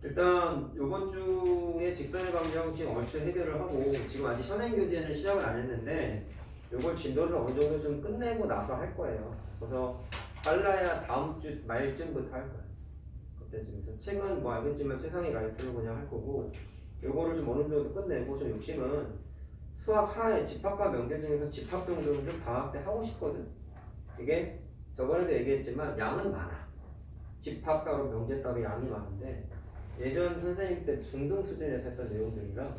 일단 요번 주에 직선의 방정 지금 얼추 해결을 하고 지금 아직 현행 교재는 시작을 안 했는데 요걸 진도를 어느 정도 좀 끝내고 나서 할 거예요. 그래서 빨라야 다음 주 말쯤부터 할 거예요. 그때쯤. 그래서 책은 뭐 알겠지만 최상위 라이프를 그냥 할 거고 요거를 좀 어느 정도 끝내고 좀 욕심은 수학 하에 집합과 명제 중에서 집합 정도는 좀 방학 때 하고 싶거든. 이게 저번에도 얘기했지만 양은 많아. 집합 따로 명제 따로 양이 많은데 예전 선생님 때 중등 수준에서 했던 내용들이랑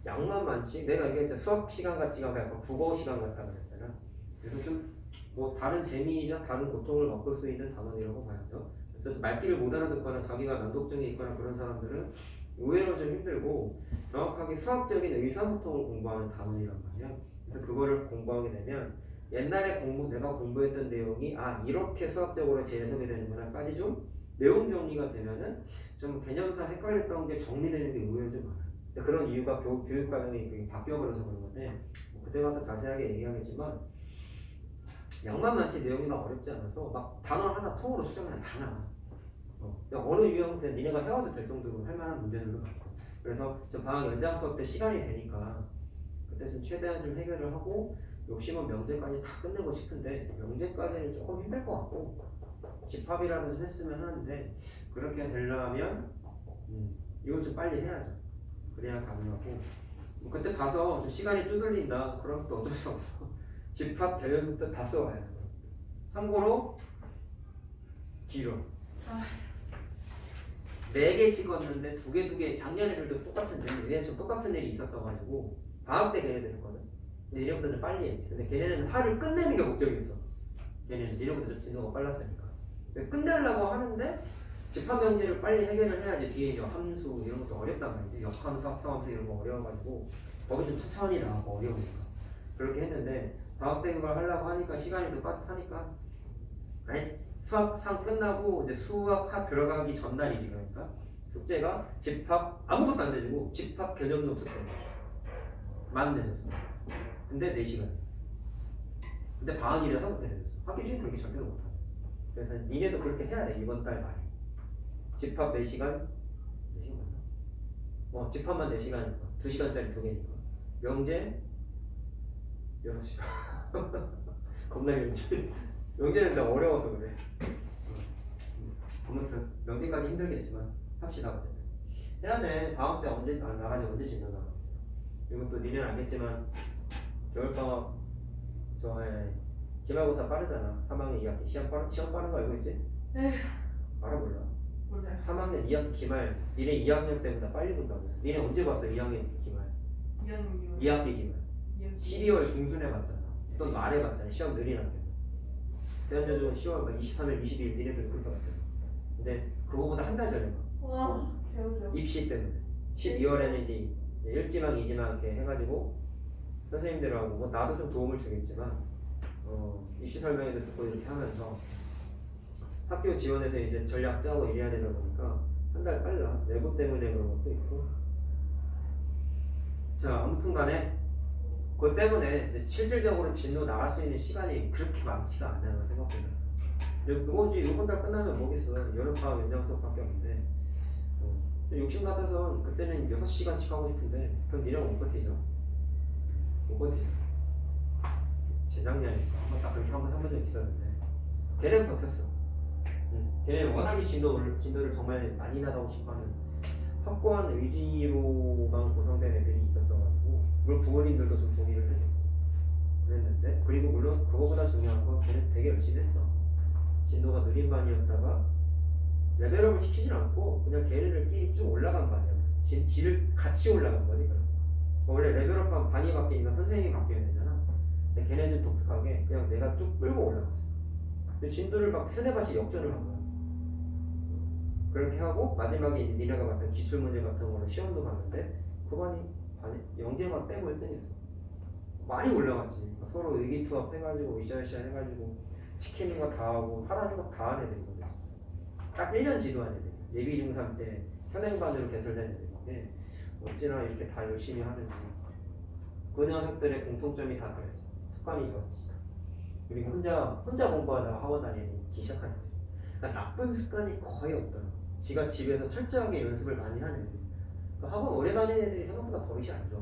양만 많지. 내가 얘기했잖아. 수학 시간 같지가 않고 약간 국어 시간 같다 그랬잖아. 그래서 좀 뭐 다른 재미이자 다른 고통을 맛볼 수 있는 단원이라고 봐야죠. 그래서 말귀를 못 알아듣거나 자기가 난독증이 있거나 그런 사람들은 의외로 좀 힘들고 정확하게 수학적인 의사소통을 공부하는 단원이란 말이야. 그래서 그거를 공부하게 되면 옛날에 내가 공부했던 내용이 이렇게 수학적으로 재해석이 되는구나까지 좀 내용 정리가 되면은 좀 개념상 헷갈렸던 게 정리되는 게 의외로 좀 많아요. 그런 이유가 교육 과정이 바뀌어버려서 그런 건데 뭐 그때 가서 자세하게 얘기하겠지만 양만 많지 내용이 막 어렵지 않아서 막 단어 하나 통으로 수정하면 다 나와. 어느 유형인지 니네가 해와도 될 정도로 할 만한 문제들도 많고. 그래서 저 방학 연장 수업 때 시간이 되니까 그때 좀 최대한 좀 해결을 하고 욕심은 명제까지 다 끝내고 싶은데 명제까지는 조금 힘들 것 같고 집합이라도 좀 했으면 하는데 그렇게 되려면 이걸 좀 빨리 해야죠. 그래야 가능하고 뭐 그때 가서 좀 시간이 쪼들린다 그럼 또 어쩔 수 없어. 집합 결론부터 다 써와야 돼. 참고로 길어. 4개 찍었는데 2개 작년에들도 똑같은 얘네 지금 똑같은 일이 있었어가지고 방학 때 걔네들 했거든. 근데 얘네보다 좀 빨리 했지. 근데 걔네는 하를 끝내는 게 목적이었어. 걔네는 얘네보다 좀 진도가 빨랐으니까. 끝내려고 하는데 집합 명제를 빨리 해결을 해야지. 뒤에 이제 함수 이런 거 좀 어렵단 말이지. 역함수, 합성함수 이런 거 어려워가지고 거기 좀 천천히 나가고 어려우니까 그렇게 했는데 방학 때 그걸 하려고 하니까 시간이 더 빠듯하니까 수학상 끝나고 이제 수학하 들어가기 전날이지. 그러니까 숙제가 집합 아무것도 안 내주고 집합 개념 노트 써. 만 내줬어. 근데 4시간. 근데 방학이라서 그렇게 내줬어. 학기 중에 그렇게 절대로 못하죠. 그래서 니네도 그렇게 해야 돼. 이번 달 말에 집합 4시간 4시간 맞나? 집합만 4시간이니까 2시간짜리 2개니까 명제 6시간. 겁나 길지. 명제는 나 어려워서 그래. 아무튼 명제까지 힘들겠지만 합시다. 어쨌든 해야 돼. 방학 때 언제 나가지 언제 진도 나가겠어. 이건 또 니네는 알겠지만 겨울방학 기말고사 빠르잖아. 3학년 2학기 시험 빠른 거 알고 있지? 에휴. 알아 몰라? 몰라요. 3학년 2학기 기말 니네 2학년 때보다 빨리 본다고. 니네 언제 봤어? 2학년 기말 2학기 기말 12월 중순에 봤잖아. 또 말에 봤잖아. 시험 느리나게. 대한여중은 10월 23일 22일 니네들 그렇게 봤잖아. 근데 그거보다 한 달 전에 봐. 와, 배우죠. 입시 때문에 12월에는 이제 1지망 2지망 이렇게 해가지고 선생님들하고 뭐 나도 좀 도움을 주겠지만 입시 설명회도 듣고 이렇게 하면서 학교 지원해서 이제 전략 짜고 이래야 되다 보니까 한 달 빨라. 내고 때문에 그런 것도 있고. 자, 아무튼 간에 그것 때문에 이제 실질적으로 진로 나갈 수 있는 시간이 그렇게 많지가 않아요. 생각보다. 이번 달 끝나면 뭐겠어. 여름방학 연장 수업밖에 없는데 욕심 같아서 그때는 6시간씩 하고 싶은데 그럼 니랑 못 버티죠. 못 버티죠. 재작년에 한번 딱 그렇게 한번 해본 적 있었는데 걔는 버텼어. 걔는 워낙에 진도를 정말 많이 나가고 싶어하는 확고한 의지로만 구성된 애들이 있었어가지고 물론 부모님들도 좀 동의를 해줬고 그랬는데 그리고 물론 그거보다 중요한 건 걔는 되게 열심히 했어. 진도가 느린 반이었다가 레벨업을 시키진 않고 그냥 걔네들끼리 쭉 올라간 반이야. 질을 같이 올라간 거지. 그럼 원래 레벨업하면 반이 바뀌니까 선생님이 바뀌어야 되잖아. 근데 걔네 좀 독특하게 그냥 내가 쭉 끌고 올라갔어. 근데 진도를 막 3-4번씩 역전을 한 거야. 그렇게 하고 마지막에 니네가 봤던 기출문제 같은 거로 시험도 봤는데 그 반이 영재만 빼고 1등했어. 많이 올라갔지. 서로 의기투합 해가지고 으쌰으쌰 해가지고 시키는 거 다 하고 하라는 거 다 하는 애들이거든. 딱 1년 지도한 애들. 예비 중3 때 현행반으로 개설된 애들인데 어찌나 이렇게 다 열심히 하는지. 그 녀석들의 공통점이 다 그랬어. 습관이 좋았지. 그리고 혼자 공부하다가 학원 다니기 시작한 애들. 그러니까 나쁜 습관이 거의 없더라. 지가 집에서 철저하게 연습을 많이 하는 애들. 그 학원 오래 다니는 애들이 생각보다 버릇이 안 좋아.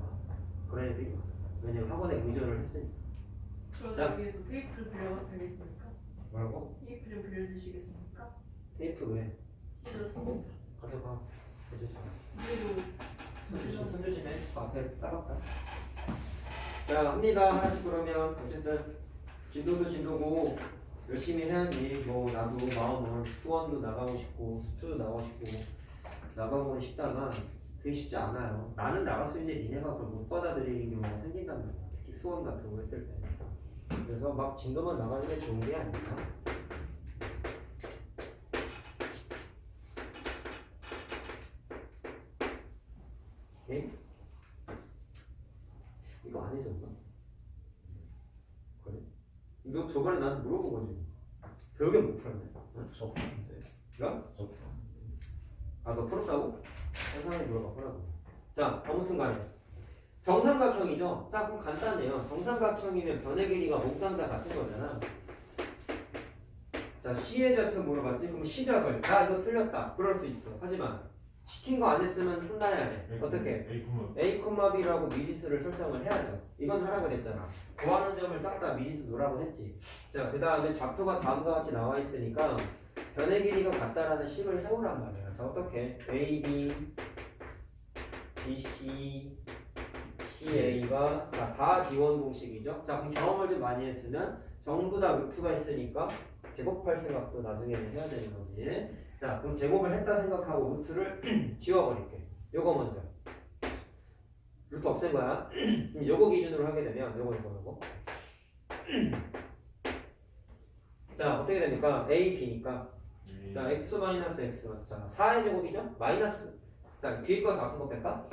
그런 애들이 많아. 왜냐면 학원에 의존을 했으니까. 자. 그러기 위해서 테이프를 빌려가도 되겠습니까? 뭐라고? 테이프 좀 빌려주시겠습니까? 테이프 왜? 찢었습니다. 가져가. 해주자. 그리고 손 조심해. 앞에 따갑다. 자, 합니다. 하나씩 그러면 어쨌든 진도도 진도고 열심히 해야지. 뭐 나도 마음은 수원도 나가고 싶고 수투도 나가고 싶고 나가고는 싶다만 그게 쉽지 않아요. 나는 나갈 수 있는데 니네가 그걸 못 받아들이는 경우가 생긴단 말이야. 특히 수원 같은 거 했을 때. 그래서 막 진도만 나가는 게 좋은 게 아니야. 오케이? 이거 안 해줬나? 그래? 너 저번에 나한테 물어본 거지? 별게 못 풀었네. 저 푸는데. 야? 저 푸는데. 아, 너 풀었다고? 한 사람이 물어봤구나. 자, 아무튼 간에 정삼각형이죠? 자, 그럼 간단해요. 정삼각형이면 변의 길이가 몽땅 다 같은 거잖아. 자, C의 좌표 물어봤지? 그럼 C 잡을. 야, 이거 틀렸다. 그럴 수 있어. 하지만 시킨 거 안 했으면 혼나야 돼. 어떻게? A, B라고 미지수를 설정을 해야죠. 이건 하라고 그랬잖아. 구하는 점을 싹 다 미지수 놓으라고 했지. 자, 그 다음에 좌표가 다음과 같이 나와 있으니까 변의 길이가 같다라는 식을 세우란 말이야. 자, 어떻게? A, B, B, C, C, A가 자, 다 D1 공식이죠. 자, 그럼 경험을 좀 많이 했으면 전부 다 루트가 있으니까 제곱할 생각도 나중에는 해야 되는 거지. 자, 그럼 제곱을 했다 생각하고 루트를 지워버릴게. 요거 먼저. 루트 없앤 거야. 그럼 요거 기준으로 하게 되면 요거. 자, 어떻게 됩니까? A, B니까. 자, x-x. 자, 4의 제곱이죠? 마이너스. 자, 뒤에 거 작은 거 뺄까?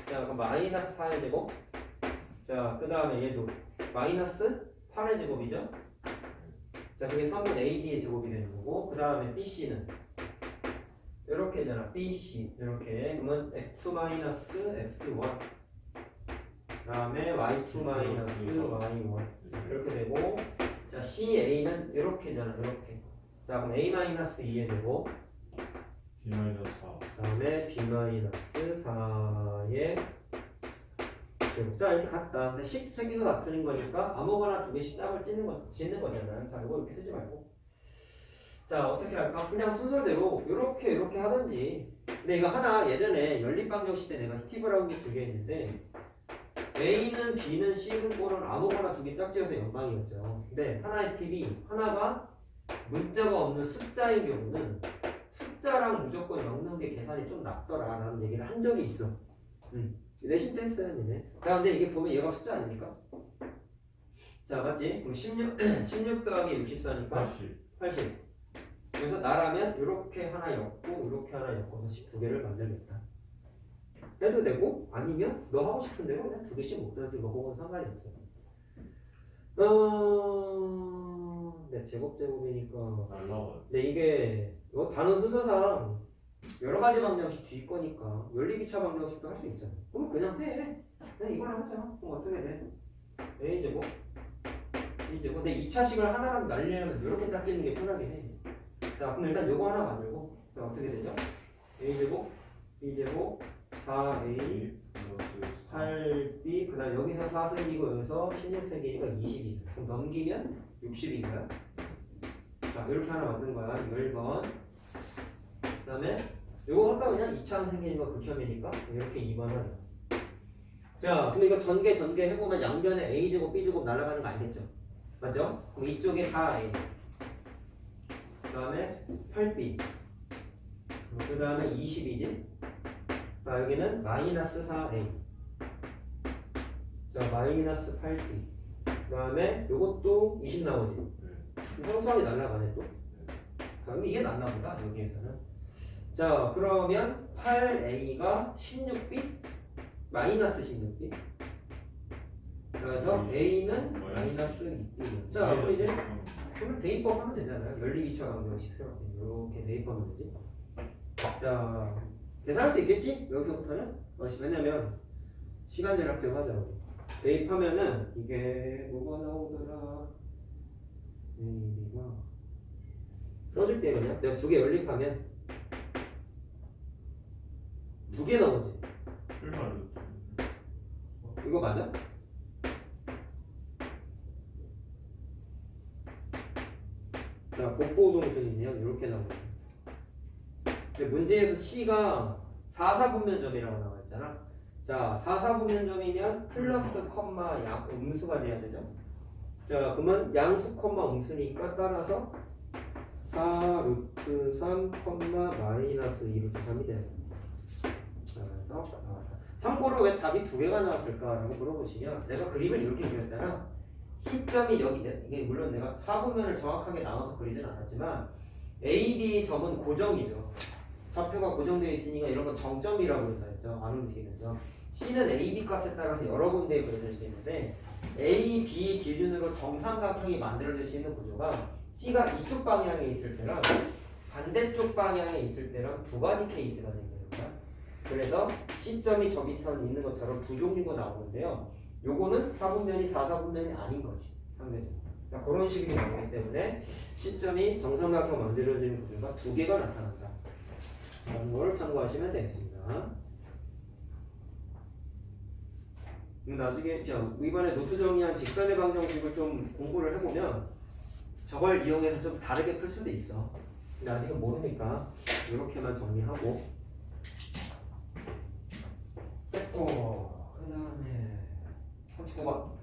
자, 그럼 마이너스 4의 제곱. 자, 그 다음에 얘도 마이너스 8의 제곱이죠? 자, 그게 3은 AB의 제곱이 되는 거고, 그 다음에 BC는 이렇게잖아. BC. 이렇게. 그러면 x-x1. 그 다음에 y2-y1. 이렇게 되고, 자, CA는 이렇게잖아. 이렇게. 자, 그럼 A-2의 제곱. B-4. 그 다음에 B-4의 제곱. 자, 이렇게 같다. 근데 13개가 같은 거니까 아무거나 두 개씩 짝을 짓는 거잖아요. 자, 이거 이렇게 쓰지 말고. 자, 어떻게 할까? 그냥 순서대로 이렇게 하든지. 근데 이거 하나 예전에 연립방정식 때 내가 팁을 한 게 두 개 있는데 A는 B는 C는 B는 아무거나 두 개 짝지어서 연방이었죠. 근데 하나의 팁이 하나가 문자가 없는 숫자인 경우는 숫자랑 무조건 엮는 게 계산이 좀 낫더라라는 얘기를 한 적이 있어. 내신 때 했어요, 얘네. 자, 근데 이게 보면 얘가 숫자 아닙니까? 자, 맞지? 그럼 16 더하기 64니까 80. 그래서 나라면 이렇게 하나 엮고 이렇게 하나 엮어서 두 개를 만들겠다. 해도 되고 아니면 너 하고 싶은 대로 그냥 두 개씩 못하는 거 그건 상관이 없어. 네, 제곱이니까. 날라와요. 근데 이게 이거 단어 순서상 여러 가지 방정식 뒤 거니까 연립이차 방정식도 할 수 있잖아. 그럼 그냥 해. 그냥 이걸로 하자. 그럼 어떻게 돼? A 제곱, B 제곱. 근데 2차식을 하나라도 날리려면 이렇게 짝지는 게 편하긴 해. 자, 그럼 일단 요거 하나 만들고, 자, 어떻게 되죠? A 제곱, B 제곱, 4A, 8B, 그 다음 여기서 4 생기고 여기서 16 생기니까 20이죠. 그럼 넘기면 60이고요. 자, 이렇게 하나 만든 거야. 이거 1번. 그 다음에 요거 아까 그냥 2차항 생기는 거 극혐이니까 이렇게 2번을. 자, 그럼 이거 전개 해보면 양변에 A 제곱, B 제곱 날아가는 거 알겠죠? 맞죠? 그럼 이쪽에 4A. 그 다음에 8B. 그 다음에 20이지? 자, 여기는 마이너스 4A. 자, 마이너스 8B. 그 다음에 요것도 20 나오지? 상수항이 날라가네 또. 자, 그럼 이게 낫나 보다, 여기에서는. 자, 그러면 8A가 16B? 마이너스 16B. 그래서 A는 마이너스 2B. 자, 그럼 이제 그러면 대입법 하면 되잖아요. 연립이차 방정식 새롭게 이렇게 대입하면 되지. 자, 계산할 수 있겠지? 여기서부터는? 왜냐면 시간 절약 좀 하자. 대입하면은 이게 뭐가 나오더라? A가 풀어줄게 그냥. 내가 두 개 연립하면 두 개 나오지. 풀만 이거 맞아? 자, 복고동선이네요. 이렇게 나오네. 근데 문제에서 C가 4사분면점이라고 나와 있잖아. 자, 4사분면점이면 플러스 컴마 양 음수가 돼야 되죠. 자, 그러면 양수 컴마 음수니까 따라서 4 루트 3 컴마 마이너스 2 루트 3이 돼요. 그래서 참고로 왜 답이 두 개가 나왔을까라고 물어보시면 내가 그림을 이렇게 그렸잖아. C점이 여기 이게 물론 내가 4분면을 정확하게 나눠서 그리진 않았지만 A, B 점은 고정이죠. 좌표가 고정되어 있으니까 이런 건 정점이라고 그랬다 했죠. 안 움직이는 점. C는 A, B 값에 따라서 여러 군데에 그려질 수 있는데 A, B 기준으로 정삼각형이 만들어질 수 있는 구조가 C가 이쪽 방향에 있을 때랑 반대쪽 방향에 있을 때랑 두 가지 케이스가 생겨요. 그래서 C점이 저기선 있는 것처럼 두 종류가 나오는데요. 요거는 4분면이 4사분면이 아닌 거지. 상대적으로. 자, 그런 식이 나오기 때문에 C점이 정삼각형 만들어지는 구조가 두 개가 나타난다. 라는 걸 참고하시면 되겠습니다. 나중에 이번에 노트 정리한 직선의 방정식을 좀 공부를 해보면 저걸 이용해서 좀 다르게 풀 수도 있어. 근데 아직은 모르니까 이렇게만 정리하고 됐고 그 다음에 39번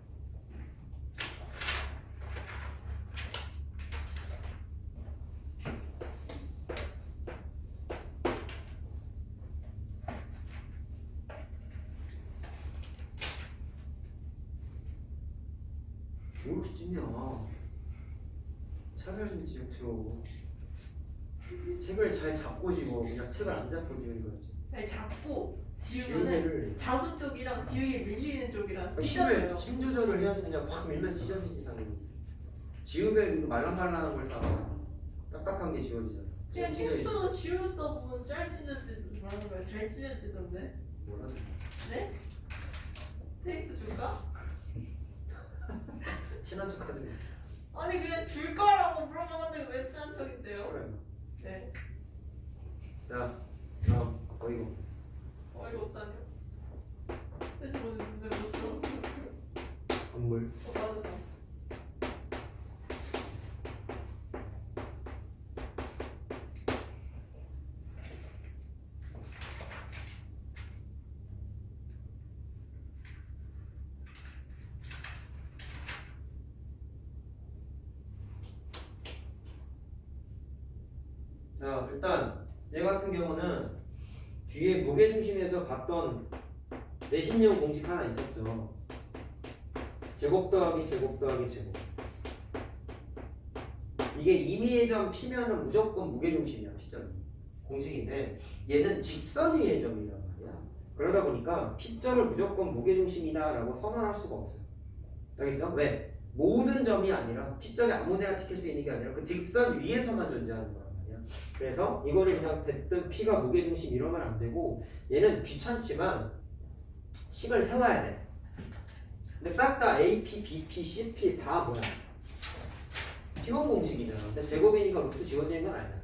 이렇게 찐냐 책을 좀 지우고 책을 잘 잡고 지워 그냥 책을 안 잡고 지우는 거지. 아니 잡고 지우면은 지우개를 잡은 쪽이랑 지우개 밀리는 쪽이랑 힘을 찢어져요. 힘 조절을 해야지 그냥 확 밀면 찢어지지 당연히. 지우개 말랑말랑한 걸 사고 딱딱한 게 지워지잖아. 그냥 텍스트로 지우다 보면 잘 찢어지던데 뭐라는 거야? 잘 찢어지던데? 뭐라? 네? 테이프 줄까? 친한 척하지 마. 아니 그냥 줄까라고 물어봤는데 왜 친한 척인데요? 서울에. 네. 자, 다음 어이구. 어이가 없다뇨. 대체 오늘 근데 못 들어? 건물. 맞았다. 자, 일단 얘 같은 경우는 뒤에 무게중심에서 봤던 내신용 공식 하나 있었죠. 제곱 더하기 제곱 더하기 제곱. 이게 임의의 점 P면은 무조건 무게중심이야. P점 공식인데 얘는 직선 위의 점이란 말이야. 그러다 보니까 P점을 무조건 무게중심이다라고 선언할 수가 없어요. 알겠죠? 왜? 모든 점이 아니라 P점이 아무데나 찍힐 수 있는 게 아니라 그 직선 위에서만 존재하는 거란 말이야. 그래서 이거를 그냥 됐든 P가 무게중심 이러면 안 되고 얘는 귀찮지만 식을 세워야 돼. 근데 싹 다 AP, BP, CP 다 뭐야? P1 공식이잖아. 근데 제곱이니까 루트 지워지는 건 알잖아.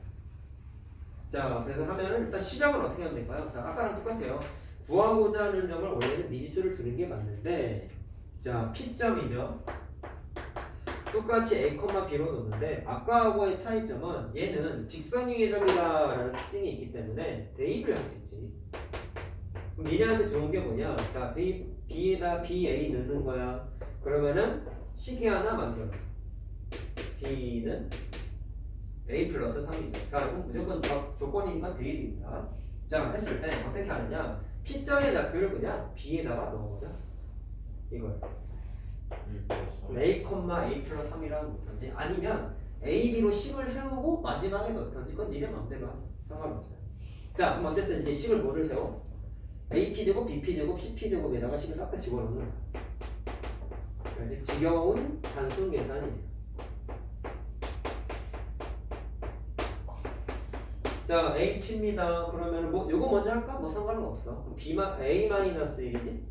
자, 그래서 하면은 일단 시작을 어떻게 하면 될까요? 자, 아까랑 똑같아요. 구하고자 하는 점을 원래는 미지수를 두는 게 맞는데, 자, P점이죠. 똑같이 A, B로 놓는데 아까하고의 차이점은 얘는 직선 위의 점이다라는 특징이 있기 때문에 대입을 할 수 있지. 그럼 얘네한테 좋은 게 뭐냐? 자, 대입 B에다 BA 넣는 거야. 그러면은 식이 하나 만들어. B는 A 플러스 3이죠. 자, 이건 무조건 조건이니까 대입입니다. 자, 했을 때 어떻게 하느냐? P점의 좌표를 그냥 B에다가 넣어보자. 이걸. A, A 플러스 3이라고 놓든지 아니면 A, B로 식을 세우고 마지막에 넣든지 그건 니네 맘대로 하자. 상관없어요. 자, 그럼 어쨌든 이제 식을 뭐를 세워? AP제곱, BP제곱, CP제곱에다가 식을 싹 다 집어넣는 거야. 아직 지겨운 단순 계산이에요. 자, AP입니다. 그러면 뭐 요거 먼저 할까? 뭐 상관은 없어. A 마이너스 1이지?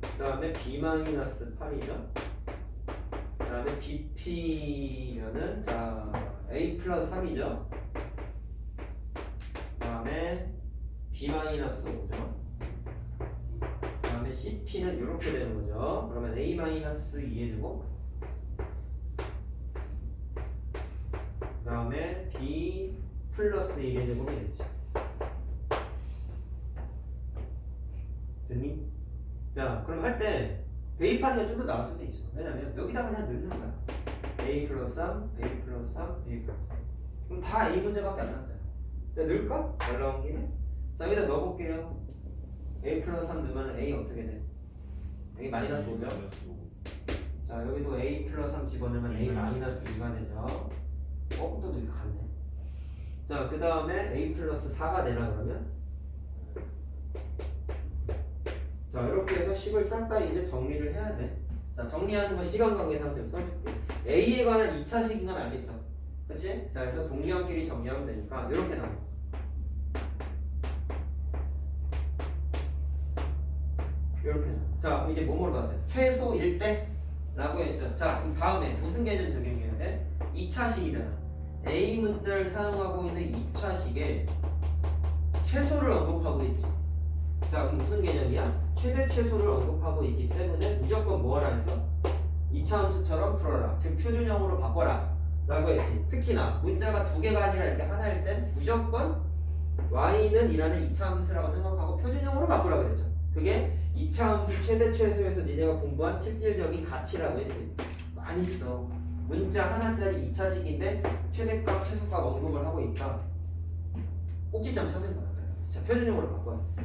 그 다음에 B-8이죠. 그 다음에 BP면은 자 A 플러스 3이죠. 그 다음에 B-5죠. 그 다음에 CP는 이렇게 되는 거죠. 그러면 A-2의 제곱, 그 다음에 B 플러스 1의 제곱이 되죠. 됐니? 자, 그럼 할 때 대입하는 게 좀 더 나을 수도 있어. 왜냐면 여기다 그냥 넣는 거야. A 플러스 3, A 플러스 3, A 플러스 3. 그럼 다 A 문제밖에 안 남잖아. 내가 넣을까? 잘 나온 김에. 자, 여기다 넣어볼게요. A 플러스 3 넣으면 A 어떻게 돼? A 마이너스 5죠? 자, 여기도 A 플러스 3 집어넣으면 A 마이너스 2가 되죠. 또 이렇게 갔네. 자, 그 다음에 A 플러스 4가 되나 그러면? 자, 이렇게 해서 식을 싹 다 이제 정리를 해야 돼. 자, 정리하는 거 시간 관계상 좀 써줄게. A에 관한 2차식인 건 알겠죠? 그치? 자, 그래서 동기한끼리 정리하면 되니까 이렇게 나와. 이렇게 나와. 자, 그럼 이제 뭐로 봤어요? 최소일 때? 라고 했죠. 자, 그럼 다음에 무슨 개념 적용해야 돼? 2차식이잖아. A 문자를 사용하고 있는 2차식에 최소를 언급하고 있지. 자, 그럼 무슨 개념이야? 최대 최소를 언급하고 있기 때문에 무조건 뭐 하라 했어? 2차 함수처럼 풀어라. 즉 표준형으로 바꿔라 라고 했지. 특히나 문자가 두 개가 아니라 이렇게 하나일 땐 무조건 y는 이라는 2차 함수라고 생각하고 표준형으로 바꾸라 그랬죠. 그게 2차 함수 최대 최소에서 니네가 공부한 실질적인 가치라고 했지. 많이 써. 문자 하나짜리 2차식인데 최대값 최소값 언급을 하고 있다. 꼭지점 찾은 거야. 자, 표준형으로 바꿔야 돼.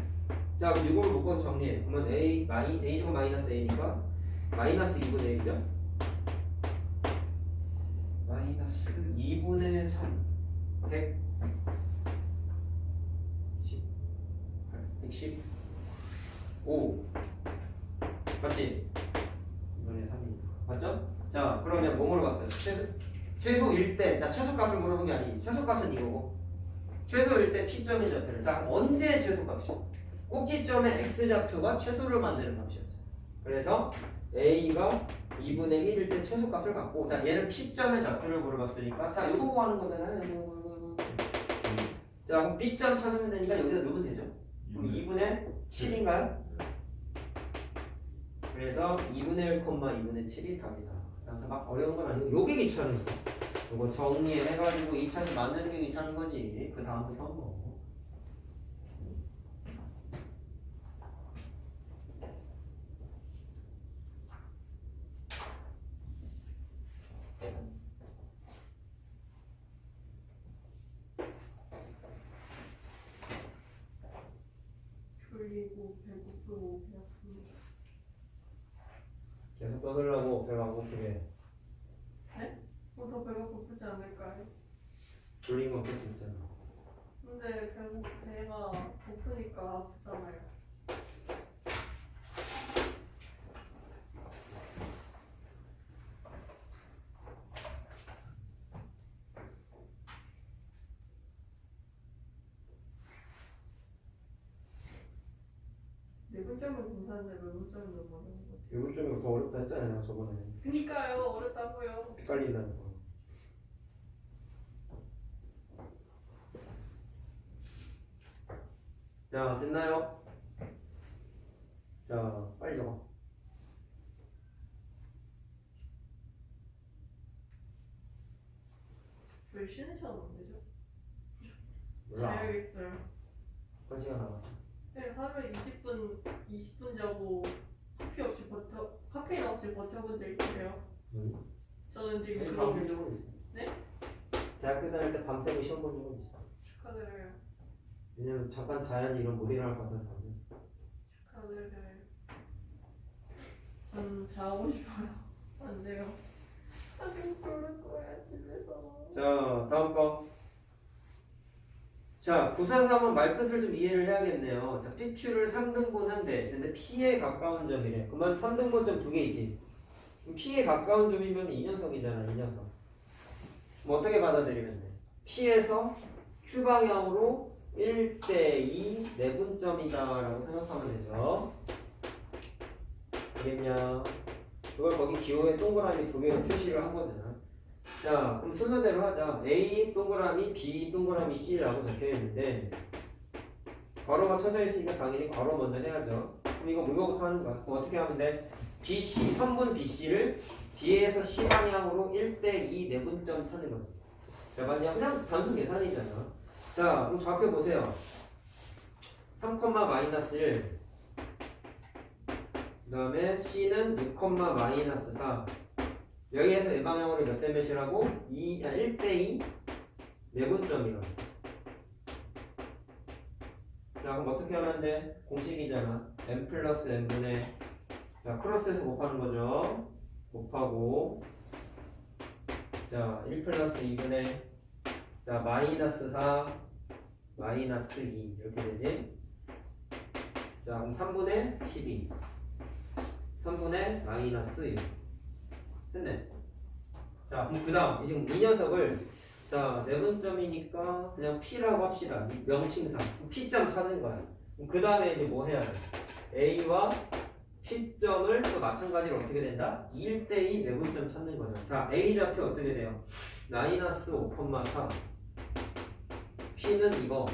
자, 그럼 이걸 묶어서 정리해. 그러면 A제곱 마이너스 A니까 마이너스 2분의 1이죠? 마이너스 2분의 3 100 115 맞지? 2분의 3이니까 맞죠? 자, 그러면 뭐 물어봤어요? 최소일 때, 자, 최소값을 물어본 게 아니지. 최소값은 이거고 최소일 때 P점의 좌표를. 자, 언제 최소값이야? 꼭지점의 x좌표가 최소를 만드는 값이었죠. 그래서 a가 2분의 1일 때 최소값을 갖고, 자, 얘는 P점의 좌표를 물어봤으니까, 자, 요거 구하는 거잖아요. 요거. 자, 그럼 B점 찾으면 되니까 여기다 넣으면 되죠. 그럼 2분의 7인가요? 그래서 2분의 1, 2분의 7이 답이다. 자, 막 어려운 건 아니고 요게 귀찮은 거. 요거 정리해가지고 2차식 만드는 게 귀찮은 거지. 그 다음부터 뭐. 졸리고 배고프고 배아픕니다. 계속 떠들라고 배가 안 고프게. 네? 더 배가 고프지 않을까요? 졸린 거 어쩔 수 있잖아. 근데 결국 배가 고프니까 아프잖아요. 네 분점은 괜찮은데 몇 분점은 너무 어려운 것 같아요. 이건 좀 더 어렵다 했잖아요, 저번에. 그니까요, 어렵다고요. 헷갈린다는 거. 자, 됐나요? 자, 빨리 적어. 왜 쉬는 시간 안 되죠? 몰라. 자야겠어요. 한 시간 남았어. 네, 하루에 20분 자고 카페인 없이 버텨본 적 있으세요? 저는 지금 그러고 밤새 있어요. 적은 있어. 네? 대학교 다닐 때 밤새고 시험 본 적은 있어. 축하드려요. 왜냐면 잠깐 자야지 이런 못 일어날 것 같아서 밤새어. 축하드려요. 전 자고 싶어요. 안 돼요. 아직 그럴 거야 집에서. 자, 다음 거. 자, 943은 말뜻을 좀 이해를 해야겠네요. 자, PQ를 3등분 한대. 근데 P에 가까운 점이래. 그러면 3등분점 2개 있지. 그럼 P에 가까운 점이면 이 녀석이잖아, 이 녀석. 뭐 어떻게 받아들이면 돼? P에서 Q 방향으로 1대2 내분점이다 라고 생각하면 되죠. 알겠냐? 그걸 거기 기호에 동그라미 2개로 표시를 한 거잖아. 자, 그럼 순서대로 하자. A 동그라미 B 동그라미 C라고 적혀 있는데 괄호가 쳐져 있으니까 당연히 괄호 먼저 해야죠. 그럼 이거부터 하는 거야. 그럼 어떻게 하면 돼? BC, 선분 BC를 D에서 C 방향으로 1대2 내분점 찾는 거지. 자, 맞냐? 그냥 단순 계산이잖아. 자, 그럼 좌표 보세요. 3,-1. 그 다음에 C는 6,-4. 여기에서 이 방향으로 몇 대 몇이라고? 1대2 내분점이라고. 자, 그럼 어떻게 하면 돼? 공식이잖아. n 플러스 n분의, 자, 크로스해서 곱하는 거죠. 곱하고, 자, 1 플러스 2분의, 자, 마이너스 4, 마이너스 2. 이렇게 되지? 자, 그럼 3분의 12. 3분의 마이너스 6. 됐네. 자, 그럼 그 다음, 지금 이 녀석을, 자, 내분점이니까 그냥 P라고 합시다. 명칭상. P점 찾은 거야. 그 다음에 이제 뭐 해야 돼? A와 P점을 또 마찬가지로 어떻게 된다? 1대2 내분점 찾는 거죠. 자, A 좌표 어떻게 돼요? 마이너스 5,4. P는 이거.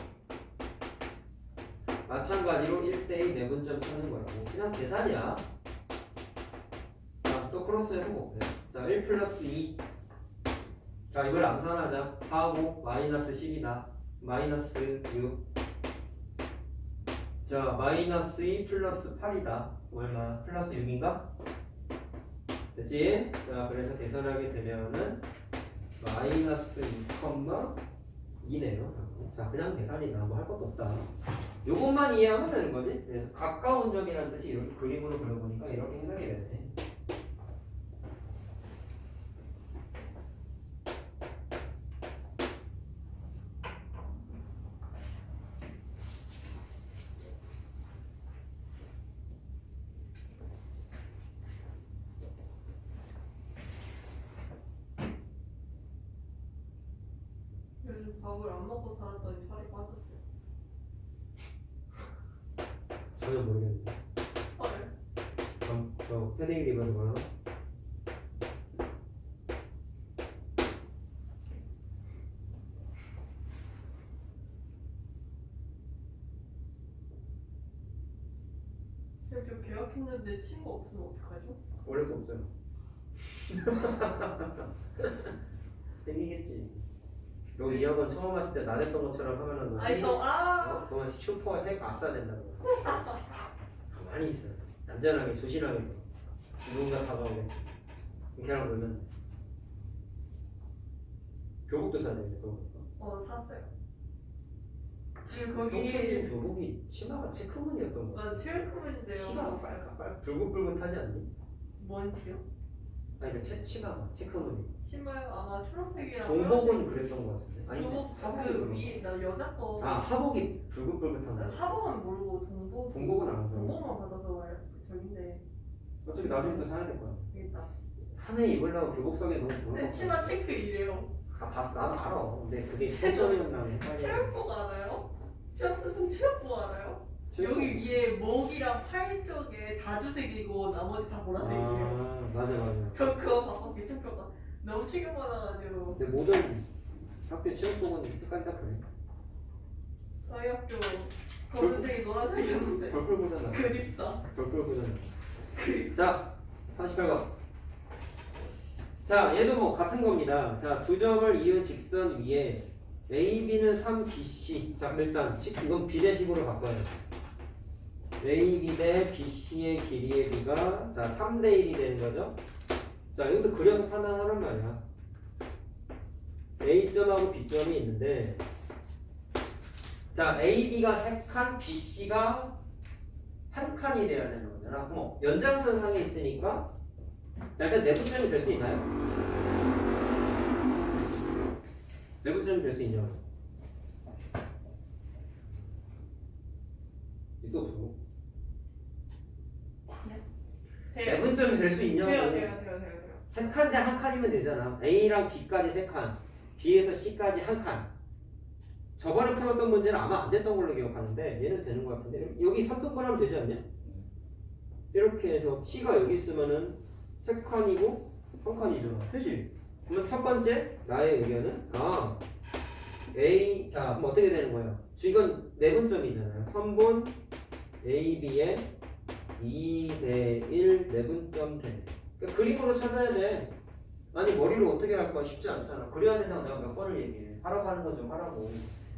마찬가지로 1대2 내분점 찾는 거라고. 그냥 계산이야. 자, 또 크로스해서 곱해. 자, 1 플러스 2. 자, 이걸 암산하자. 4, 5, 마이너스 10이다. 마이너스 6. 자, 마이너스 2 플러스 8이다. 얼마? 플러스 6인가? 됐지? 자, 그래서 계산하게 되면은 마이너스 2,2네요. 자, 그냥 계산이다. 뭐 할 것도 없다. 요것만 이해하면 되는 거지. 그래서 가까운 점이라는 뜻이 이렇게 그림으로 그려보니까 이렇게 해석이 되네. 요즘 밥을 안 먹고 살았더니 살이 빠졌어요. 전혀 모르겠는데. 헐. 저 패딩 입어서 뭐야? 쌤, 좀 계약했는데 친구 없으면 어떡하죠? 원래도 없잖아. 생기겠지. 너 2학원 처음 왔을 때 나댔던 것처럼 하면은 너 아니 그러면 슈퍼 핵 아싸 된다고. 가만히 있어. 얌전하게 조신하게 누군가 다가오겠지. 걔랑 놀면 돼. 교복도 사야 되는데 그거. 샀어요. 그리고 평소에 거기 교복이 치마가 체크무늬였던 거. 난 체크무인데요. 치마가 빨갛 붉은붉은하지 않니? 뭔 티요? 아니 그 치마가 체크무늬. 치마요? 아마 초록색이랑 동복은 그랬던 거 같은데. 아니 교복 하복이 그 그런 위에 나 여자 거. 아 하복이 붉은붉은한 거. 하복은 모르고 동복. 동복은 알아서. 동복만 받아서 와요. 저긴데 어차피 나중에 또 사야 될 거야. 여기다. 한 해 입으려고 교복성에 너무 돈 근데 치마 체크 이래요. 아 봤어 나도 알아. 근데 그게 세점이었나면 체육복 알아요? 시험수통 체육복 알아요? 여기 위에 목이랑 팔 쪽에 자주색이고 나머지 다 보라색이에요. 아 맞아. 저 그거 봤어 기초표가 너무 충격받아가지고. 근데 모든 학교 체육복은 색깔이 다 그래. 저희 학교 검은색이 노란색이었는데 별별 보잖아. 그립다. 별별 보잖아. 자 48번. 자 얘도 뭐 같은 겁니다. 자 두 점을 이은 직선 위에 AB는 3BC. 자 일단 이건 비례식으로 바꿔요. AB 대 BC의 길이의 비가 자 3대 1이 되는 거죠. 자 이것도 그려서 판단하란 말이야. A점하고 B점이 있는데 자 AB가 3칸, BC가 1칸이 돼야 되는 거잖아. 뭐 연장선상에 있으니까 일단 내분점이 될 수 있나요? 내분점이 될 수 있냐고. 있어 없어? 돼요. 내분점이 될 수 있냐고. 돼요. 세 칸 대 한 칸이면 되잖아. A랑 B까지 세 칸, B에서 C까지 한 칸. 저번에 풀었던 문제는 아마 안 됐던 걸로 기억하는데 얘는 되는 것 같은데 여기 3등분 하면 되지 않냐? 이렇게 해서 C가 여기 있으면은 세 칸이고 한 칸이잖아. 되지? 그러면 첫 번째 나의 의견은 A 자 그럼 어떻게 되는 거예요? 이건 내분점이잖아요. 선분 AB의 2대1 내분점 대. 그러니까 그림으로 찾아야 돼. 아니 머리로 어떻게 할 거야? 쉽지 않잖아. 그래야 된다고 내가 몇 번을 얘기해. 하라고 하는 건 좀 하라고.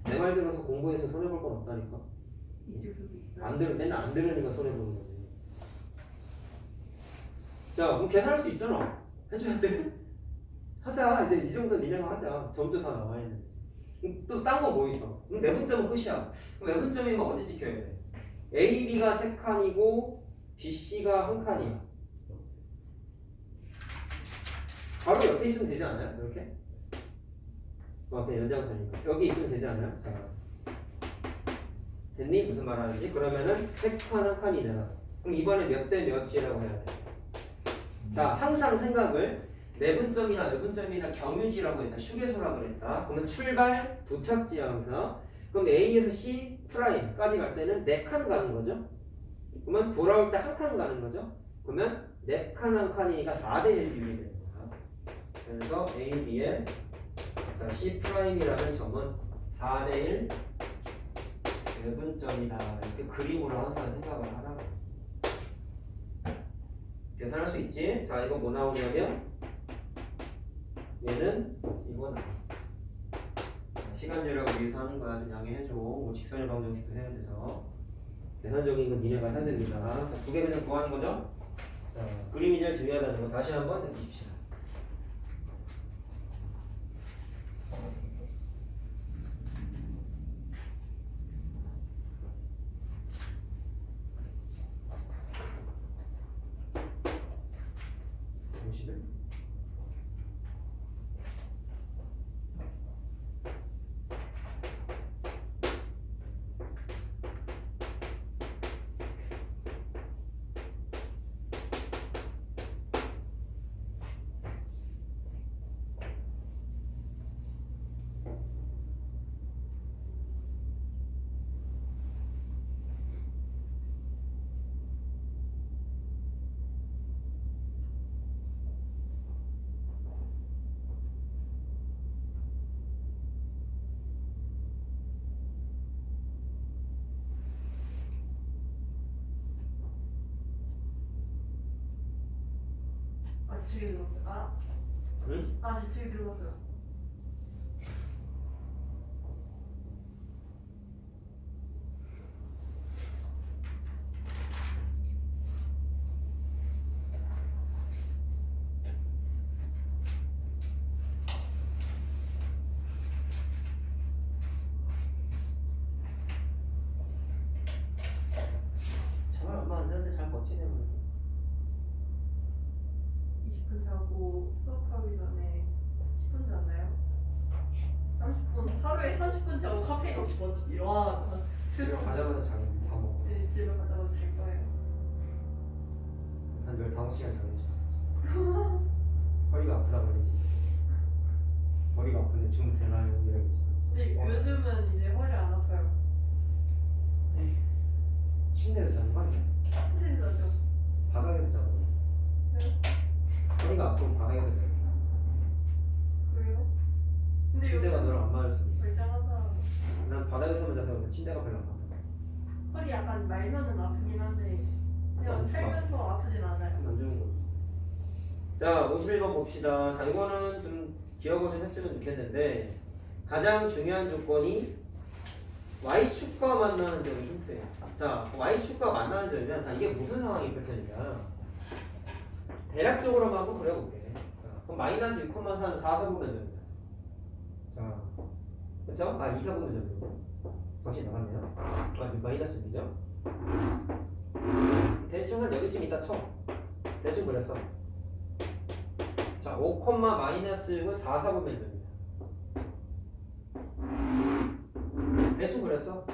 내 말 들어서 공부해서 손해볼 건 없다니까. 있을 수도 있어요. 안 들으 맨날 안 들으니까 손해보는 거지. 자 그럼 계산할 수 있잖아. 해줘야 돼. 하자. 이제 이 정도 니네가 하자. 점도 다 나와 있는데. 또 딴 거 뭐 있어? 그럼 내분점은 끝이야. 그럼 내분점이면 어디 지켜야 돼? A, B가 3칸이고 B, C가 1칸이야. 바로 옆에 있으면 되지 않아요? 이렇게? 그냥 연장선이니까 여기 있으면 되지 않아요? 자, 됐니? 무슨 말 하는지? 그러면은 3칸 1칸이잖아. 그럼 이번에 몇 대 몇이라고 해야 돼? 자, 항상 생각을 내분점이나 외분점이나 경유지라고 했다. 휴게소라고 그랬다. 그러면 출발, 도착지향사. 그럼 A에서 C 프라임까지 갈 때는 4칸 가는 거죠. 그러면 돌아올 때 1칸 가는 거죠. 그러면 4칸 1칸이니까 4대1 비율이 되는 거야. 그래서 A, B의 자, C 프라임이라는 점은 4대1 외분점이다. 이렇게 그림으로 항상 생각을 하라고. 계산할 수 있지? 자, 이거 뭐 나오냐면 얘는 이거 나와. 시간 절약을 위해서 하는 거야. 좀 양해해줘. 뭐 직선의 방정식도 해야 돼서 계산적인 건 니네가 해야 됩니다. 자, 두 개 그냥 구하는 거죠? 자, 그림이 제일 중요하다는 거 다시 한번 느끼십시다. 보시면 아직 책이 들었어요. 응? 아직 책이 들었어요. 잠을 얼마 안 자는데 잘 버티네. 20분 자고 수업하기 전에 10분 잤나요? 30분 하루에 30분 자고 카페인 없이 버티기. 와, 집에 가자마자 자고 밥 먹고 네, 집에 가자마자 잘 거예요. 한 15시간 자겠지. 허리가 아프다 그러지. 머리가 아픈데 주무 되나요? 이러겠지. 근데 요즘은 이제 허리 안 아파요. 침대에서 자는 거 아니야? 침대에서 자죠. 바닥에서 자는 거. 네? 허리가 아프면 바닥에서 자는 거. 그래요? 근데 침대가 요즘 너랑 안 맞을 수도 있어. 멀쩡하다. 난 바닥에서만 자서 그런데 침대가 별로 안 아파. 허리 약간 말면은 아프긴 한데 그냥 살면서 아프진 않아요. 안 주는 거지. 자, 51번 봅시다. 자, 이거는 좀 기억을 좀 했으면 좋겠는데 가장 중요한 조건이 Y축과 만나는 점이 힌트예요. 자, Y축과 만나는 점이면 자, 이게 무슨 상황이 펼쳐지냐. 대략적으로만 한번 그려볼게. 자, 그럼 마이너스 6,4는 4사분면 점이다. 자, 그쵸? 아, 2사분면 점이고. 정신 나갔네요. 아, 마이너스 2죠? 대충 한 여기쯤 있다 쳐. 대충 그렸어. 자, 5, 마이너스 6은 4사분면 점이다. 대충 그렸어.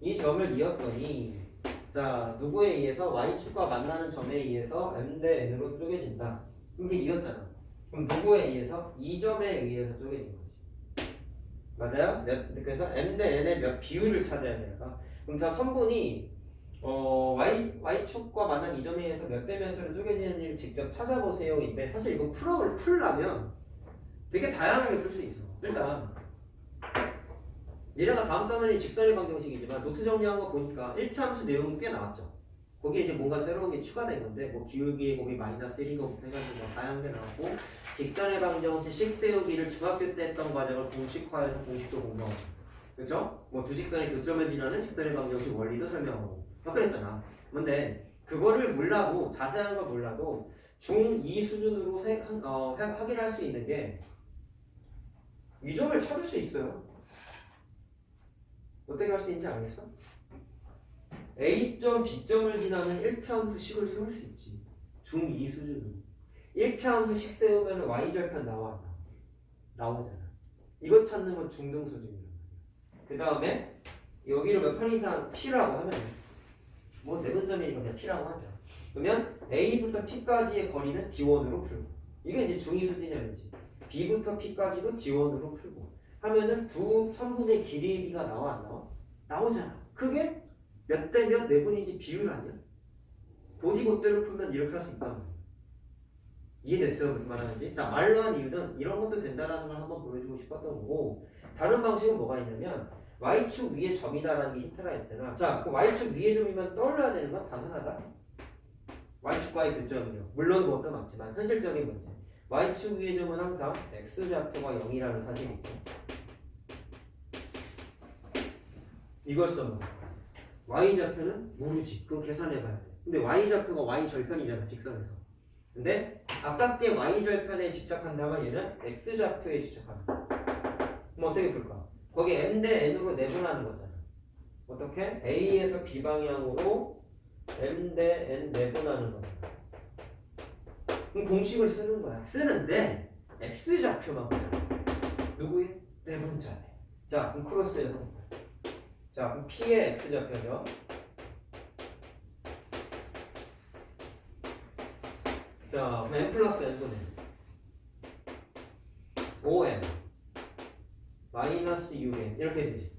이 점을 이었더니 자, 누구에 의해서 Y축과 만나는 점에 의해서 M 대 N으로 쪼개진다. 이게 이었잖아. 그럼 누구에 의해서? 이 점에 의해서 쪼개진 거지. 맞아요? 그래서 M 대 N의 몇 비율을 찾아야 돼요. 그럼 자, 선분이 Y축과 만난 이 점에 의해서 몇 대 몇으로 쪼개지는지를 직접 찾아보세요인데 사실 이거 풀려면 되게 다양하게 풀 수 있어. 일단 얘네가 다음 단원이 직선의 방정식이지만 노트 정리한 거 보니까 1차 함수 내용이 꽤 나왔죠. 거기에 이제 뭔가 새로운 게 추가된 건데 뭐 기울기의 곱이 마이너스 1인 것부터 해가지고 뭐 다양한 게 나왔고 직선의 방정식 식 세우기를 중학교 때 했던 과정을 공식화해서 공식도 공부하고 그렇죠? 뭐 두 직선의 교점을 지나는 직선의 방정식 원리도 설명하고 막 그랬잖아. 근데 그거를 몰라도 자세한 걸 몰라도 중2 수준으로 확인할 수 있는 게 유점을 찾을 수 있어요. 어떻게 할 수 있는지 알겠어? A점, B점을 지나는 1차 함수 식을 세울 수 있지. 중2 수준으로. 1차 함수 식 세우면 Y절편 나와. 나오잖아. 이거 찾는 건 중등 수준이란 말이야. 그 다음에 여기를 몇 편 이상 P라고 하면 뭐 네분점이니까 그냥 P라고 하죠. 그러면 A부터 P까지의 거리는 D1으로 풀고 이게 이제 중2 수준이 아니지. B부터 P까지도 D1으로 풀고 하면은 두 선분의 길이가 나와 안 나와? 나오잖아. 그게 몇 대 몇 내분인지 비율 아니야? 보디곶대로 풀면 이렇게 할 수 있단 말이야. 이해됐어요? 무슨 말하는지? 자, 말로 한 이유는 이런 것도 된다라는 걸 한번 보여주고 싶었던 거고 다른 방식은 뭐가 있냐면 Y축 위에 점이다라는 게 힌트가 있잖아. 자, 그 Y축 위에 점이면 떠올려야 되는 건 당연하다. Y축과의 교점이요. 물론 그것도 맞지만 현실적인 문제. Y축 위의 점은 항상 X좌표가 0이라는 사실이 있죠. 이걸 써놓은 Y좌표는 모르지. 그건 계산해봐야 돼. 근데 Y좌표가 Y절편이잖아. 직선에서. 근데 아깝게 Y절편에 집착한다면 얘는 X좌표에 집착한다. 그럼 어떻게 풀까? 거기 M 대 N으로 내분하는 거잖아. 어떻게? A에서 B 방향으로 M 대 N 내분하는 거잖아. 그럼 공식을 쓰는 거야. 쓰는데 X좌표만 보자. 누구의? 내분자네. 자, 그럼 크로스해서 자, 그럼 P의 X좌표죠. 자, 그럼 M 플러스 N분의 5M 마이너스 6M 이렇게 되지.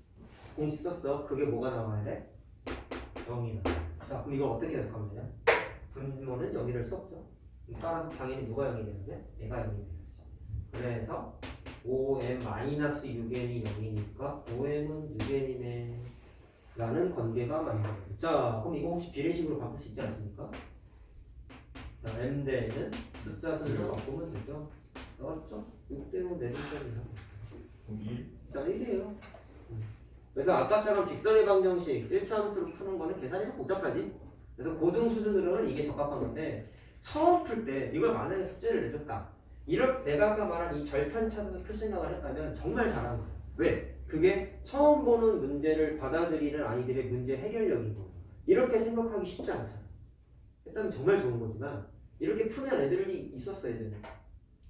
공식 썼어. 그게 뭐가 나와야 돼? 0이 나와. 자, 그럼 이걸 어떻게 해석하면 되냐? 분모는 0일 수 없죠. 따라서 당연히 누가 0이 되는데? 얘가 0이 되야지. 그래서 5M 마이너스 6N이 0이니까 5M은 6N이네 라는 관계가 맞는 거예요. 자, 그럼 이거 혹시 비례식으로 바꿀 수 있지 않습니까? 자, M 대 N은 숫자 순으로 바꾸면 되죠. 나왔죠? 6대5 내분점이야. 1? 자, 1이에요. 그래서 아까처럼 직선의 방정식 1차 함수로 푸는 거는 계산이 좀 복잡하지. 그래서 고등 수준으로는 이게 적합한 건데 처음 풀 때 이걸 만약에 숙제를 내줬다. 이럴 내가 아까 말한 이 절편 찾아서 풀 생각을 했다면 정말 잘하는 거야. 왜? 그게 처음 보는 문제를 받아들이는 아이들의 문제 해결력이고 이렇게 생각하기 쉽지 않잖아. 일단 정말 좋은 거지만 이렇게 푸는 애들이 있었어 예전에.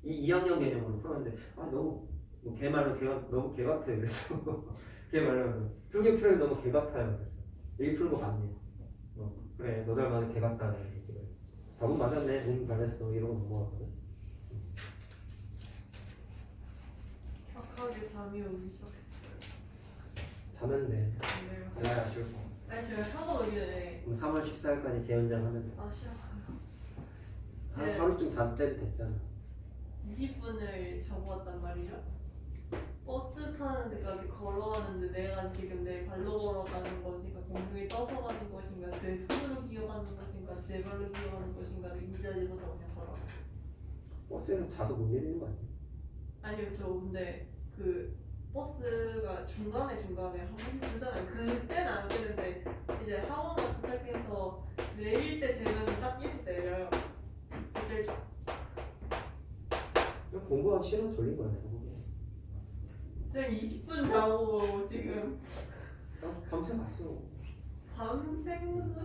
이 2학년 개념으로 풀었는데 너무 뭐 걔말로 너무 개 같아요 그랬어. 걔 말로 풀게 풀면 너무 개 같아요 그랬어. 여기 푸는 거 맞네. 그래 너 닮아는 개 같다는 얘기지. 답은 맞았네. 잘했어. 이러고 넘어가거든. 격하게 잠이 오기 시작했어요. 자면 돼. 네. 그래야 아쉬울 거 없어. 아니 제가 학원 오기 전에 그럼 3월 14일까지 재연장 하면 돼. 싫어. 하루쯤 잔 때도 됐잖아. 20분을 자고 왔단 말이죠. 버스 타는 데까지 걸어가는데 내가 지금 내 발로 걸어가는 것인가 공중에 떠서 가는 것인가 내 손으로 기어가는 것인가 내 발로 기어가는 것인가를 이 자리에서 그냥 살아. 버스에서 자서 못 내리는 거 아니야? 아니요 저 근데 그 버스가 중간에 한 번씩 뜨잖아요. 그때는 안 뜨는데 이제 학원 도착해서 내릴 때 되면 딱 깨서 내려요. 어쩔 줄. 공부하기 싫어서 졸린 거야 내가 보기엔. 쌤 20분 자고 지금 밤새 갔어. 밤새는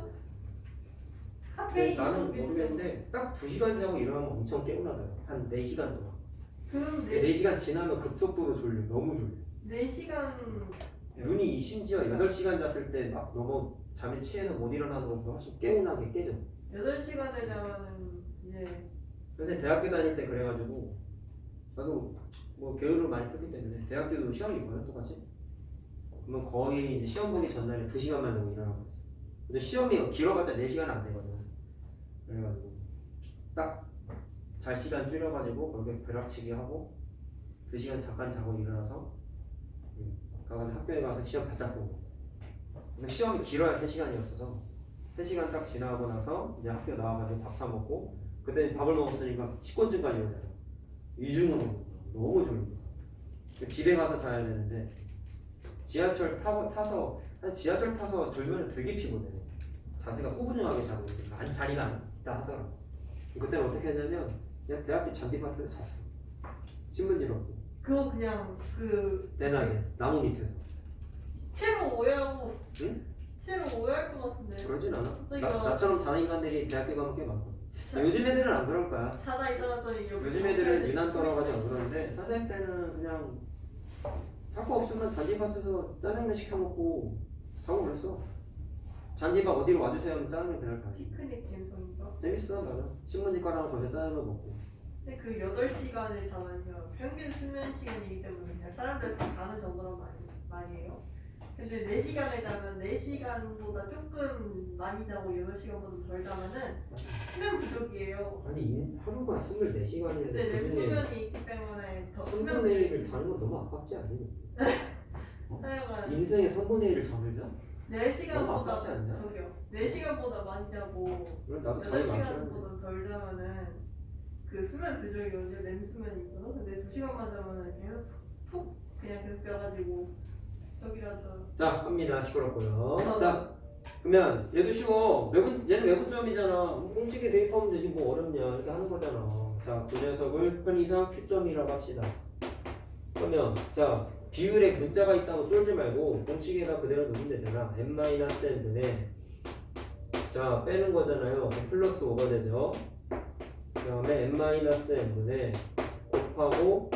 카페인 나는 모르겠는데 딱 2시간 자고 일어나면 엄청 개운하더라고. 한 4시간 동안. 그럼 4시간 지나면 급속도로 졸려. 너무 졸려. 4시간 눈이 심지어 8시간 잤을 때 막 너무 잠에 취해서 못 일어나는 것보다 훨씬 개운하게 깨져. 8시간을 자면은 이제 그래서 대학교 다닐 때 그래가지고 나도 뭐 게으름을 많이 폈기 때문에 대학교도 시험이 있거든 똑같이. 그러면 거의 이제 시험 보기 전날에 2시간만 자고 일어나고 있어. 근데 시험이 길어봤자 4시간 안 되거든. 그래가지고 딱 잘 시간 줄여가지고 그렇게 벼락치기 하고 2시간 잠깐 자고 일어나서 가서 학교에 가서 시험 바짝 보고. 근데 시험이 길어야 3시간이었어서 3시간 딱 지나고 나서 이제 학교 나와가지고 밥 사 먹고 그때 밥을 먹었으니까 10권쯤까지였어요. 이중으로 너무 졸리고 집에 가서 자야 되는데 지하철 타서 졸면 되게 피곤해. 자세가 꾸준하게 자고 있으니까 다리가 안 있다 하더라고. 그때는 어떻게 했냐면 그냥 대학교 잔디밭에서 잤어. 신문지 덮고 그거 그냥 그 대낮에 나무 밑에서. 시체로 오해하고 응? 시체로 오해할 것 같은데. 그러진 않아. 갑자기 나처럼 자는 인간들이 대학교 가면 꽤 많고. 요즘 애들은 안 그럴 거야. 자다 일어났더니 요즘 애들은 유난 떨어가지고 안 그러는데 선생님 때는 그냥 할 거 없으면 잔디밭에서 짜장면 시켜 먹고 자고 그랬어. 잔디밭 어디로 와주세요 하면 짜장면 그날 가지. 피크닉 감성인가? 재밌어 나는. 신문지가랑 거기서 짜장면 먹고. 근데 그 8시간을 자면요 평균 수면 시간이기 때문에 그냥 사람들 다 자는 정도란 말이에요. 근데 4시간을 자면 4시간보다 조금 많이 자고 8시간보다 덜 자면은 수면 부족이에요. 아니 하루가 24시간인데 근데 뇌수면이 있기 때문에 더 수면 3분의 1을 자는 건 너무 아깝지 않니? 하여간 인생의 3분의 1을 잠을 자? 4시간보다 너무 아깝지 않냐? 저기요 4시간보다 많이 자고 그럼 나도 잠이 많긴 한데 8시간보다 덜 자면은 그 수면 부족이 언제 렘수면이 있어서 근데 2시간만 자면은 계속 푹 그냥 계속 껴가지고 저기라서 자 합니다. 시끄럽고요. 자 그러면 얘도 쉬워. 얘는 외부점이잖아. 공식에 대입하면 되지 뭐 어렵냐 이렇게 하는 거잖아. 자 그 녀석을 편의상 Q점이라고 합시다. 그러면 자 비율에 문자가 있다고 쫄지 말고 공식에다 그대로 넣으면 되잖아. n-n분의 자 빼는 거잖아요. 플러스 5가 되죠. 그 다음에 n-n분의 곱하고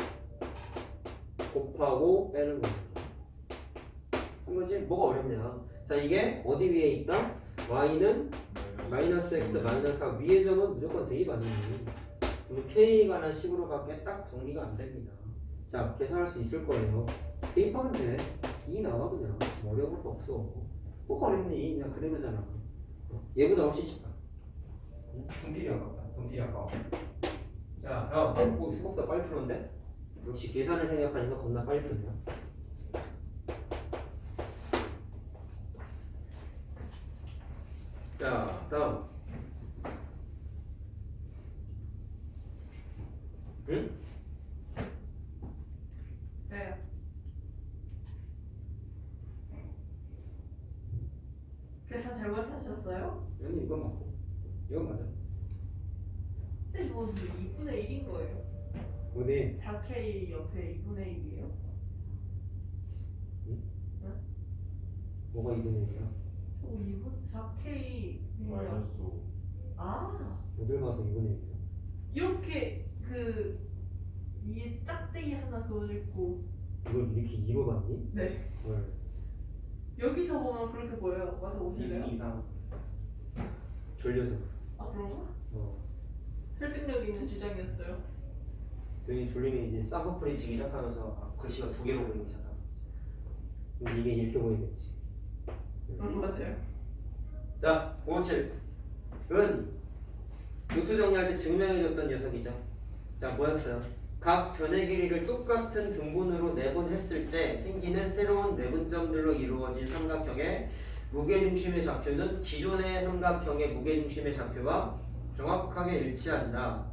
빼는 거죠. 한 거지? 뭐가 어렵냐. 자 이게 어디 위에 있다? y는 마이너스 x 마이너스 4 위의 점은 무조건 대입 아니니. k에 관한 식으로밖에 딱 정리가 안 됩니다. 자 계산할 수 있을 거예요. 대입하면 돼. 2 나와 그냥. 뭐 어려운 것도 없어. 뭐가 어렵니? 그냥 그대로잖아. 얘보다 훨씬 쉽다. 분필이 아깝다. 분필이 아까워. 자 다음 생각보다 빨리 풀었는데? 역시 계산을 생각하니까 겁나 빨리 풀네요. 자 다음 응? 네. 계산 잘못하셨어요? 아니 이건 맞고 이건 맞아. 근데 저는 2분의 1인 거예요. 어디 4K 옆에 2분의 1이에요? 뭐가 2분의 1이야? 저 2분 4K 마이너스 5. 아 어딜 가서 2분의 1이야? 이렇게 그 위에 짝대기 하나 그어있고 이걸 이렇게 2로 봤니? 네 헐. 여기서 보면 그렇게 보여요. 와서 오실래요? 이상 졸려서. 아 그런가? 어. 설득력 있는 주장이었어요. 괜히 졸리면 이제 쌍꺼풀이 지기 시작하면서 글씨가 2개로 보이기 시작하고. 이게 이렇게 보이겠지. 맞아요. 자 57은 노트 정리할 때 증명해줬던 녀석이죠. 자 뭐였어요? 각 변의 길이를 똑같은 등분으로 내분했을 때 생기는 새로운 내분점들로 이루어진 삼각형의 무게중심의 좌표는 기존의 삼각형의 무게중심의 좌표와 정확하게 일치한다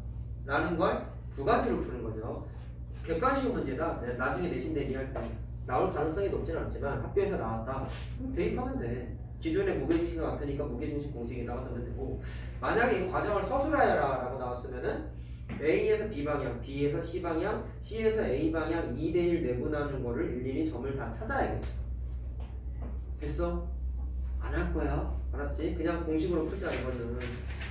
라는 걸 두 가지로 푸는 거죠. 객관식 문제다. 나중에 내신 대비할 때 나올 가능성이 높지는 않지만 학교에서 나왔다. 대입하면 돼. 기존의 무게중심과 같으니까 무게중심 공식에다가 넣으면 되고, 만약에 이 과정을 서술하여라 라고 나왔으면은 A에서 B방향, B에서 C방향, C에서 A방향 2대1 내분하는 거를 일일이 점을 다 찾아야겠죠. 됐어? 안 할 거야. 알았지? 그냥 공식으로 풀자 이거는.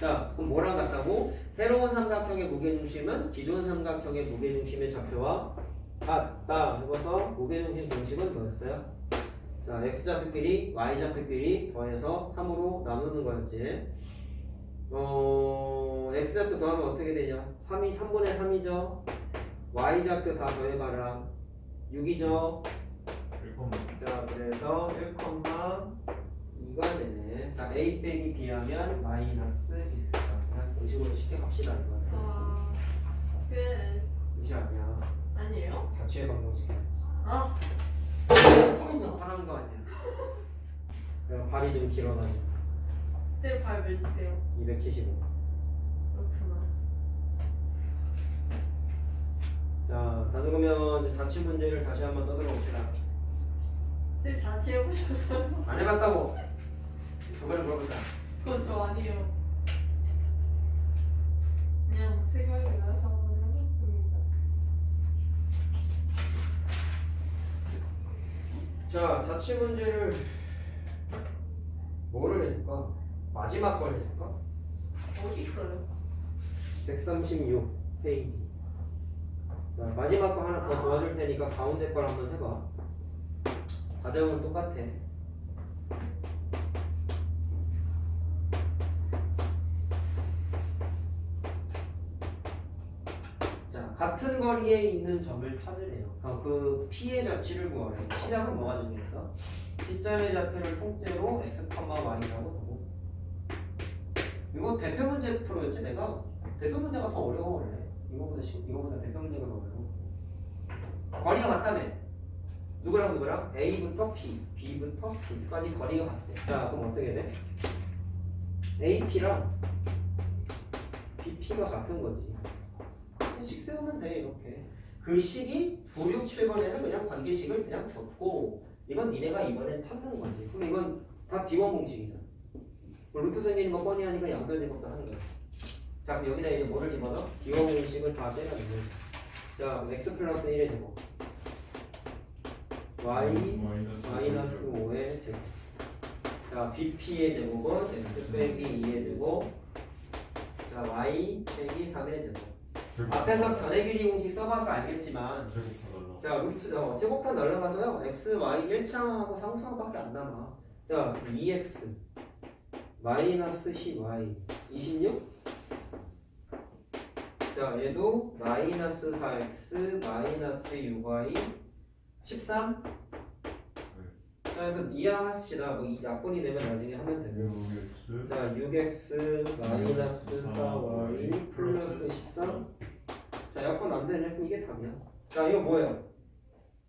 자 그럼 뭐랑 같다고? 새로운 삼각형의 무게중심은 기존 삼각형의 무게중심의 좌표와 같다 해서 무게중심 공식은 뭐였어요? 자 x좌표끼리 y좌표끼리 더해서 3으로 나누는 거였지. x좌표 더하면 어떻게 되냐? 3분의 3이죠. y좌표 다 더해봐라. 6이죠. 1콤마. 자 그래서 1,2가 되네. 자 a 빼기 b 하면 마이너스 1. 자, 그냥 공식으로 쉽게 갑시다 이거. 아, 끝. 무시 아니야. 아니에요? 자취의 방정식. 아, 화난 거 아니야. 내가 발이 좀 길어가지고. 그때 발 몇이세요? 275. 그렇구나. 자, 다 적으면 이제 자취 문제를 다시 한번 떠들어 봅시다. 쌤 자취해보셨어요? 안 해봤다고. 그거를 물어보자. 그건 저 아니에요. 그냥 생각이 나서 한번 해봤습니다. 자, 자취 문제를 뭐를 해줄까? 마지막 걸 해줄까? 어디 있어요? 136페이지. 자, 마지막 거 하나 더 도와줄 테니까 가운데 걸 한번 해봐. 과정은 똑같아. 자, 같은 거리에 있는 점을 찾으래요. 그 P의 자취를 구하래. 시작은 뭐가 중요했어? P점의 좌표를 통째로 x, y라고 두고. 이거 대표 문제 풀어였지 내가? 대표 문제가 더 어려워 원래. 이거보다 대표 문제가 더 어려워. 거리가 같다며. 누구랑 A부터 P, B부터 P까지 거리가 같대. 자, 그럼 어떻게 돼? AP랑 BP가 같은 거지. 식 세우면 돼 이렇게. 그 식이 9, 6, 7번에는 그냥 관계식을 그냥 줬고 이건 니네가 이번엔 찾는 거지. 그럼 이건 다 D1 공식이잖아. 루트 생기는 거 뻔히 하니까 양변 제곱도 하는 거야. 자, 그럼 여기다 이제 뭐를 집어넣어? D1 공식을 다 때려주면. 자, x 플러스 1의 제곱 y 마이너스 5의 제곱. 자, BP의 제곱은 x 빼기 2의 제곱. 자, y 빼기 3의 제곱. 앞에서 변의 길이 공식 써봐서 알겠지만 자, 루트 제곱탄 날라가서요 x, y 1차항하고 상수항밖에 안 남아. 자, 2x 마이너스 10y 26. 자, 얘도 마이너스 4x 마이너스 6y 13. 자, 그래서 이항합시다. 뭐 이 약분이 되면 나중에 하면 되고. 자, 6x 마이너스 4y 플러스 13. 자, 약분 안 되네. 그럼 이게 답이야. 자, 이거 뭐예요?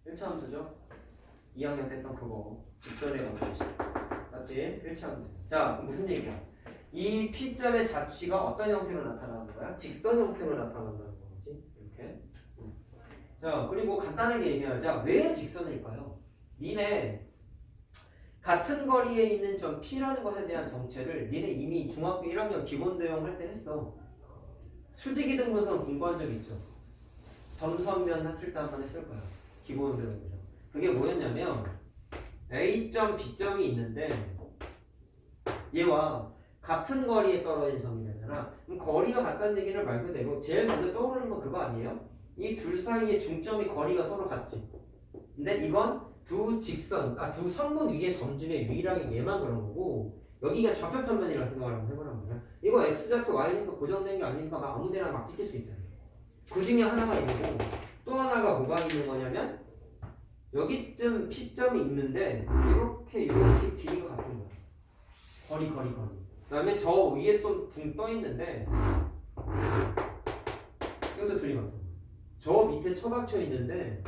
1차 함수죠? 2학년 때 했던 그거. 직선의 방정식. 맞지? 1차 함수. 자, 그럼 무슨 얘기야? 이 P점의 자취가 어떤 형태로 나타나는 거야? 직선 형태로 나타난다는 거지. 이렇게. 자, 그리고 간단하게 얘기하자. 왜 직선일까요? 니네 같은 거리에 있는 점 P라는 것에 대한 정체를 니네 이미 중학교 1학년 기본대용 할 때 했어. 수직이 등분선 공부한 적 있죠? 점선면 했을 때 한번 했을 거야. 기본대용에서. 그게 뭐였냐면 A점, B점이 있는데 얘와 같은 거리에 떨어진 점이잖아. 그럼 거리가 같다는 얘기는 말 그대로 제일 먼저 떠오르는 건 그거 아니에요? 이 둘 사이의 중점이 거리가 서로 같지. 근데 이건 두 선분 위의 점 중에 유일하게 얘만 그런 거고 여기가 좌표평면이라고 생각을 한번 해보란 말이야. 이거 x좌표 y좌표 고정된 게 아니니까 막 아무 데나 막 찍힐 수 있잖아. 그 중에 하나가 있고 또 하나가 뭐가 있는 거냐면 여기쯤 P점이 있는데 이렇게 길이가 같은 거야. 거리. 그 다음에 저 위에 또 붕 떠 있는데 이것도 둘이 같은 거야. 저 밑에 처박혀 있는데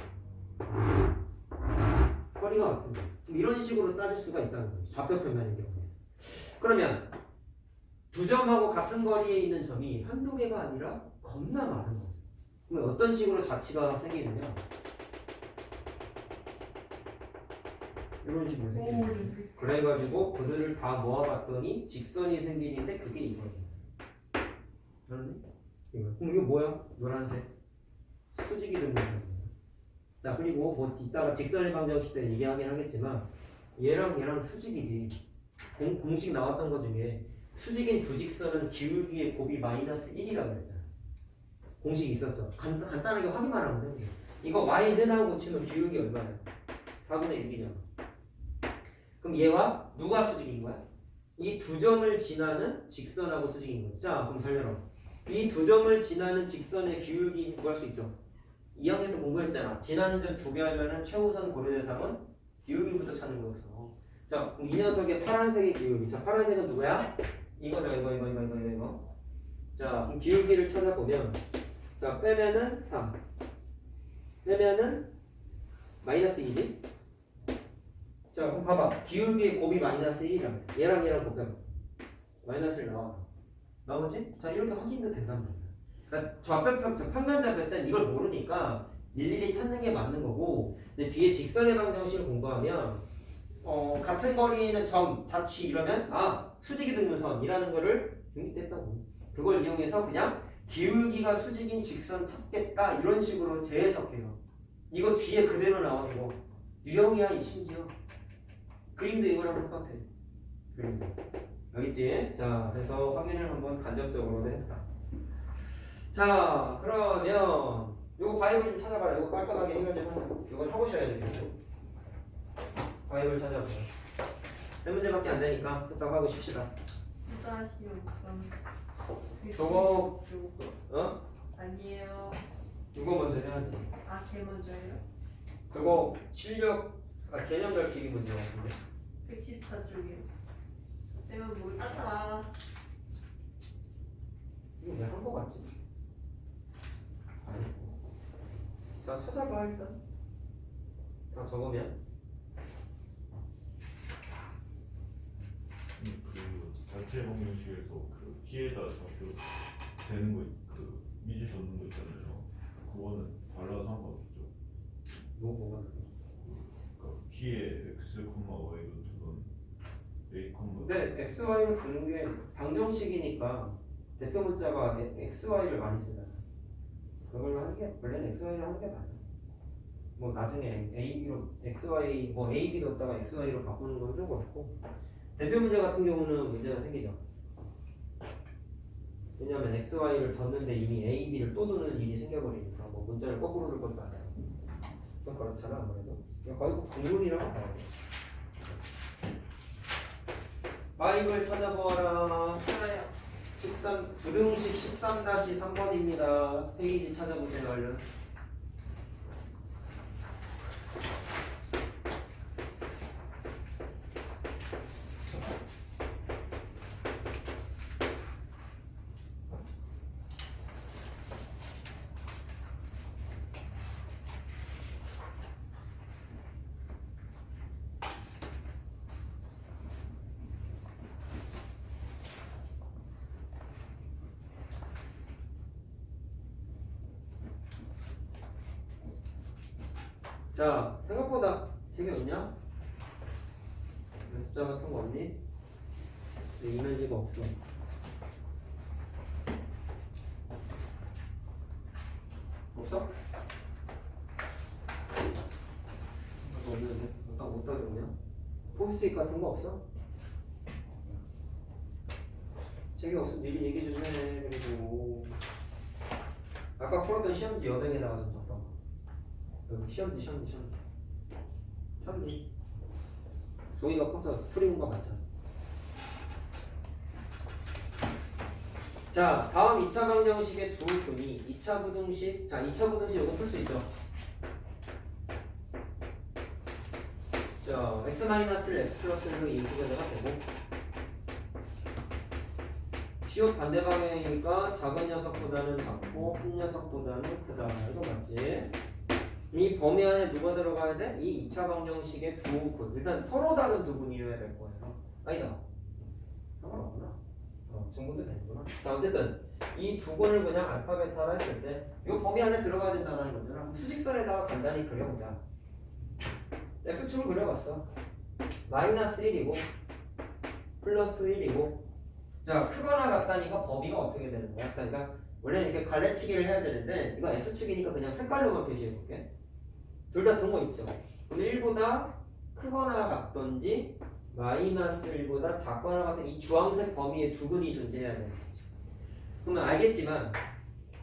거리가 같은 거야. 이런 식으로 따질 수가 있다는 거지. 좌표평면의 경우에. 그러면 두 점하고 같은 거리에 있는 점이 한두 개가 아니라 겁나 많은 거죠. 그럼 어떤 식으로 자취가 생기느냐? 이런 식으로 생기는 거죠. 그래가지고 그들을 다 모아봤더니 직선이 생기는데 그게 이거예요. 그러네? 그럼 이거 뭐야? 노란색 수직이 된 거예요. 자, 그리고 뭐 이따가 직선의 방정식 때 얘기하긴 하겠지만 얘랑 수직이지. 공식 나왔던 것 중에 수직인 두 직선은 기울기의 곱이 마이너스 1이라고 했잖아. 공식이 있었죠. 간단하게 확인만 하면 돼. 이거 yz하고 치면 기울기 얼마야? 4분의 6이잖아. 그럼 얘와 누가 수직인 거야? 이 두 점을 지나는 직선하고 수직인 거지. 자, 그럼 살려라. 이 두 점을 지나는 직선의 기울기 구할 수 있죠. 2학년 때 공부했잖아. 지나는 점 두 개 하면은 최우선 고려대상은 기울기부터 찾는 거였어. 자, 그럼 이 녀석의 파란색의 기울기. 자, 파란색은 누구야? 이거죠. 이거. 자, 그럼 기울기를 찾아보면 자, 빼면은 3. 빼면은 마이너스 2지? 자, 그럼 봐봐. 기울기의 곱이 마이너스 1이라며. 얘랑 곱해봐. 마이너스 1 나와. 나오지? 자, 이렇게 확인도 된단 말이야. 그러니까 좌표평, 평면좌표 때는 이걸 모르니까 일일이 찾는 게 맞는 거고, 근데 뒤에 직선의 방정식을 공부하면 같은 거리에 있는 점, 자취 이러면 수직이 등분선이라는 거를 중립됐다고. 그걸 이용해서 그냥 기울기가 수직인 직선 찾겠다 이런 식으로 재해석해요. 이거 뒤에 그대로 나와. 이거 유형이야. 이 심지어 그림도 이거랑 똑같아. 그림도 알겠지? 자, 그래서 확인을 한번 간접적으로 했다. 자, 그러면 요거 바이블 좀 찾아봐라. 이거 깔끔하게 해결 좀 하자. 이걸 해보셔야 되겠죠. 바이블 찾아보자. 몇 문제밖에 안 되니까 후딱 하고 쉽시다. 다시 저거 아니에요. 이거 먼저 해야지. 걔 먼저예요? 저거 실력 개념별 비리 문제 같은데. 114쪽이요. 내가 뭘 땄다. 이거 내가 한 거 같지? 자, 찾아봐 일단. 다 적으면. 그 자체 방정식에서 그 P에다 좌표 되는 거, 그 미지 줬는 거 있잖아요. 그거는 달라서 상관없죠. 뭐가 그러니까 P의 x, y가 두건 a, 근데 XY를 부는 게 방정식이니까 대표 문자가 XY를 많이 쓰잖아. 그걸로 하는 게 원래는 XY를 하는 게 맞아. 뭐 나중에 AB로 XY 뭐 AB 뒀다가 XY로 바꾸는 건 좀 그렇고 대표 문제 같은 경우는 문제가 생기죠. 왜냐하면 XY를 뒀는데 이미 AB를 또 두는 일이 생겨버리니까 뭐 문자를 거꾸로 둘 것도 아니야. 좀 그렇잖아 아무래도. 거의 공론이라고 봐야 돼. 바이블 찾아보아라. 좋아요. 9등식 13-3번입니다. 페이지 찾아보세요 얼른. 자, 생각보다 책이 없냐? 연습자 같은 거 없니? 이면지가 없어. 없어? 없는데? 못 따졌냐? 포스트잇 같은 거 없어? 책이 없으면 미리 얘기 좀 해. 그리고 아까 풀었던 시험지 여백에다가 좀 적다. 여기 시험지 종이가 커서 풀인 거 맞잖아. 자, 다음 2차 방정식의 두 근이 2차 부등식. 자, 2차 부등식 이거 풀 수 있죠. 자, x-를 x 플러스로 인수분해가 되고 시옷 반대 방향이니까 작은 녀석보다는 작고 큰 녀석보다는 크다. 이거 맞지? 이 범위 안에 누가 들어가야 돼? 이 2차 방정식의 두 근. 일단 서로 다른 두 근이어야 될 거예요. 아니다. 상관없구나. 중분도 되는구나. 자, 어쨌든 이 두 근을 그냥 알파 베타라 했을 때 이 범위 안에 들어가야 된다는 거잖아. 수직선에다가 간단히 그려보자. x축을 그려봤어. 마이너스 1이고 플러스 1이고 자, 크거나 같다니까 범위가 어떻게 되는 거야? 자, 그러니까 원래 이렇게 갈래치기를 해야 되는데 이거 x축이니까 그냥 색깔로만 표시해볼게. 둘 다 등호 있죠. 그럼 1보다 크거나 같던지 마이너스 1보다 작거나 같은 이 주황색 범위에 두 근이 존재해야 되는 거지. 그러면 알겠지만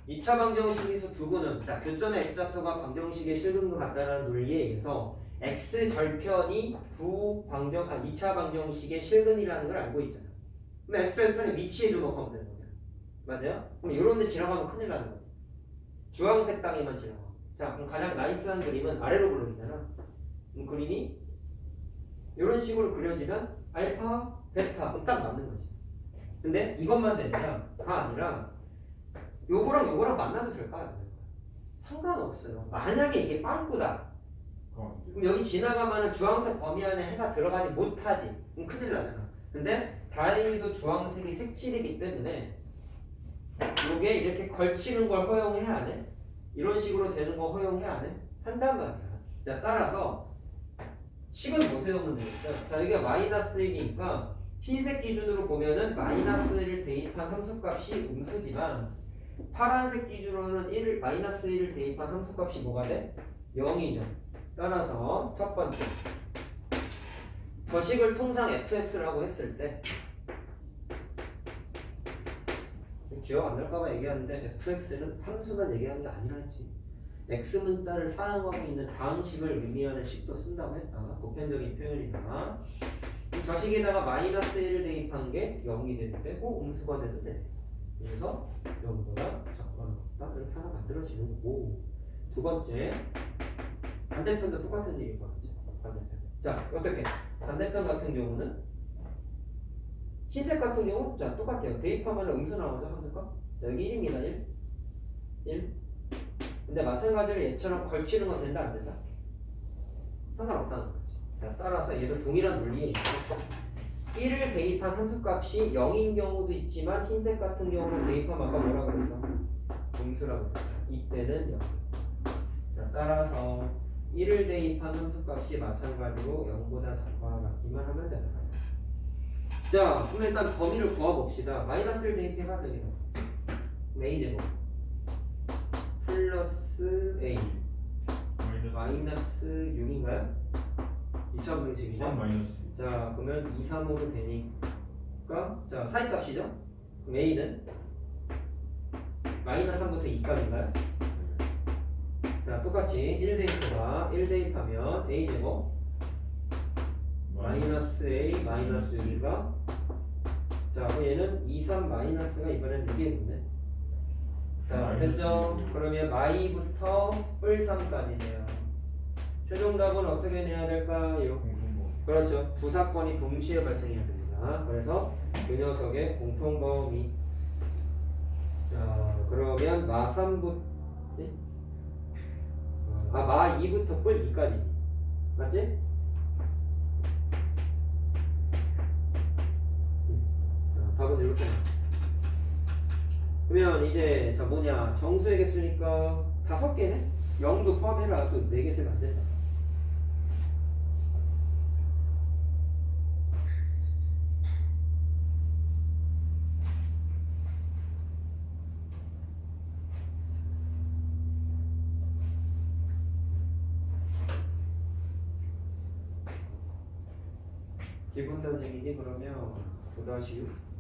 2차 방정식에서 두 근은 자, 교점의 x좌표가 방정식의 실근과 같다는 논리에 의해서 x절편이 2차 방정식의 실근이라는 걸 알고 있잖아. 그럼 x절편의 위치에 주목하면 되는 거야. 맞아요? 그럼 이런 데 지나가면 큰일 나는 거지. 주황색 땅에만 지나가. 자, 그럼 가장 나이스한 그림은 아래로 블록이잖아. 그림이 이런 식으로 그려지면 알파, 베타, 그럼 딱 맞는 거지. 근데 이것만 되냐? 다 아니라 요거랑 요거랑 만나도 될까? 안 될까? 상관없어요. 만약에 이게 빵꾸다. 그럼 안 돼요. 그럼 여기 지나가면 주황색 범위 안에 해가 들어가지 못하지. 그럼 큰일 나잖아. 근데 다행히도 주황색이 색칠이기 때문에 이게 이렇게 걸치는 걸 허용해야 안 해? 이런 식으로 되는 거 허용해야 안 해? 한단 말이야. 자, 따라서 식은 보세요 하면 되겠어요. 자, 여기가 마이너스 1이니까 흰색 기준으로 보면은 마이너스 1을 대입한 함수값이 음수지만 파란색 기준으로는 마이너스 1을 대입한 함수값이 뭐가 돼? 0이죠. 따라서 첫 번째 거식을 통상 fx라고 했을 때 기억 안 날까봐 얘기하는데 fx는 함수만 얘기하는 게 아니라지. x 문자를 사용하고 있는 다음 식을 의미하는 식도 쓴다고 했다. 보편적인 표현이다. 저식에다가 마이너스 1을 대입한 게 0이 돼도 되고 음수가 돼도 돼. 그래서 0보다 작거나 같다. 이렇게 하나 만들어지는 거고. 두 번째 반대편도 똑같은 얘기인 거 같죠? 반대편. 자, 어떻게? 반대편 같은 경우는 흰색 같은 경우 자 똑같아요. 대입하면 음수 나오죠, 함수가? 자, 여기 1입니다. 1. 근데 마찬가지로 얘처럼 걸치는 건 된다, 안 된다? 상관없다는 거지. 자, 따라서 얘도 동일한 논리에 있고 1을 대입한 함수값이 0인 경우도 있지만 흰색 같은 경우는 대입하면 아까 뭐라고 그랬어? 음수라고 그랬어. 이때는 0. 자, 따라서 1을 대입한 함수값이 마찬가지로 0보다 작거나 같기만 하면 된다. 자, 그럼 일단 범위를 구해봅시다. 마이너스를 대입해가지고 a제곱 플러스 a 마이너스 6인가요? 2차 방식이죠? 3 마이너스. 자, 그러면 2, 3으로 되니까 자, 사이값이죠? 그럼 a는 마이너스 3부터 2까지인가요? 자, 똑같이 1 대입해봐. 1 대입하면 a제곱 마이너스 a 마이너스 6이가 자, 그럼 얘는 2, 3 마이너스가 이번엔 6이겠네. 자, 됐죠? 그러면 마이부터 뿔 3까지네요. 최종 답은 어떻게 내야 될까요? 공통범위. 그렇죠. 두 사건이 동시에 발생해야 됩니다. 그래서 그 녀석의 공통범위. 자, 그러면 마 3부터 마 2부터 뿔 2까지지. 맞지? 자, 답은 이렇게 나왔어. 그러면 이제 자 뭐냐 정수의 개수니까 5개네? 0도 포함해라. 또 4개 쓰면 안 된다. 기분 단식이니 그러면 9-6 9-6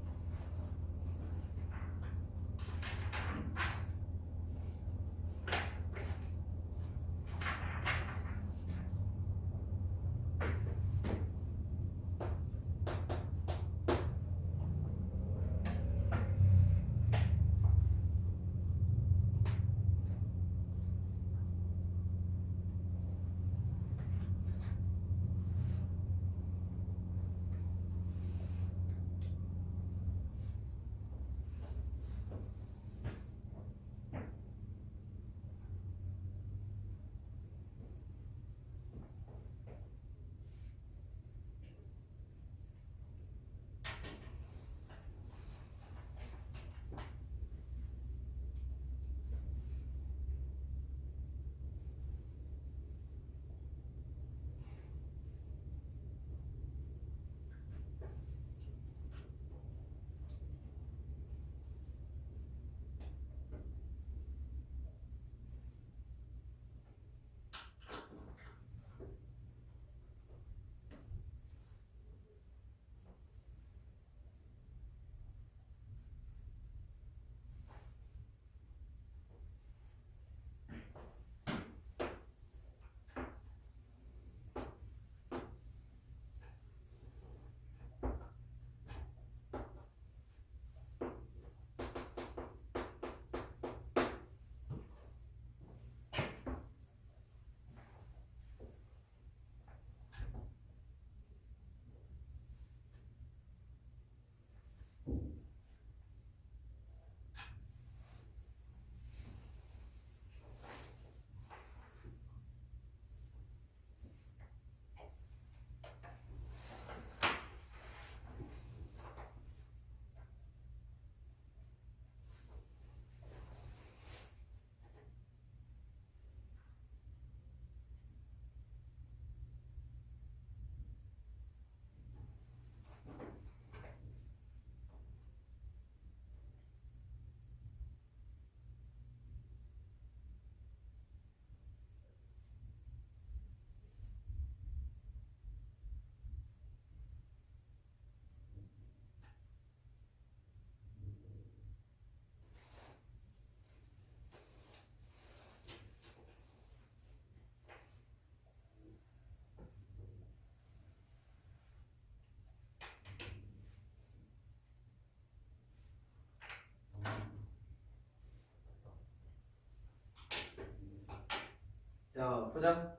보자.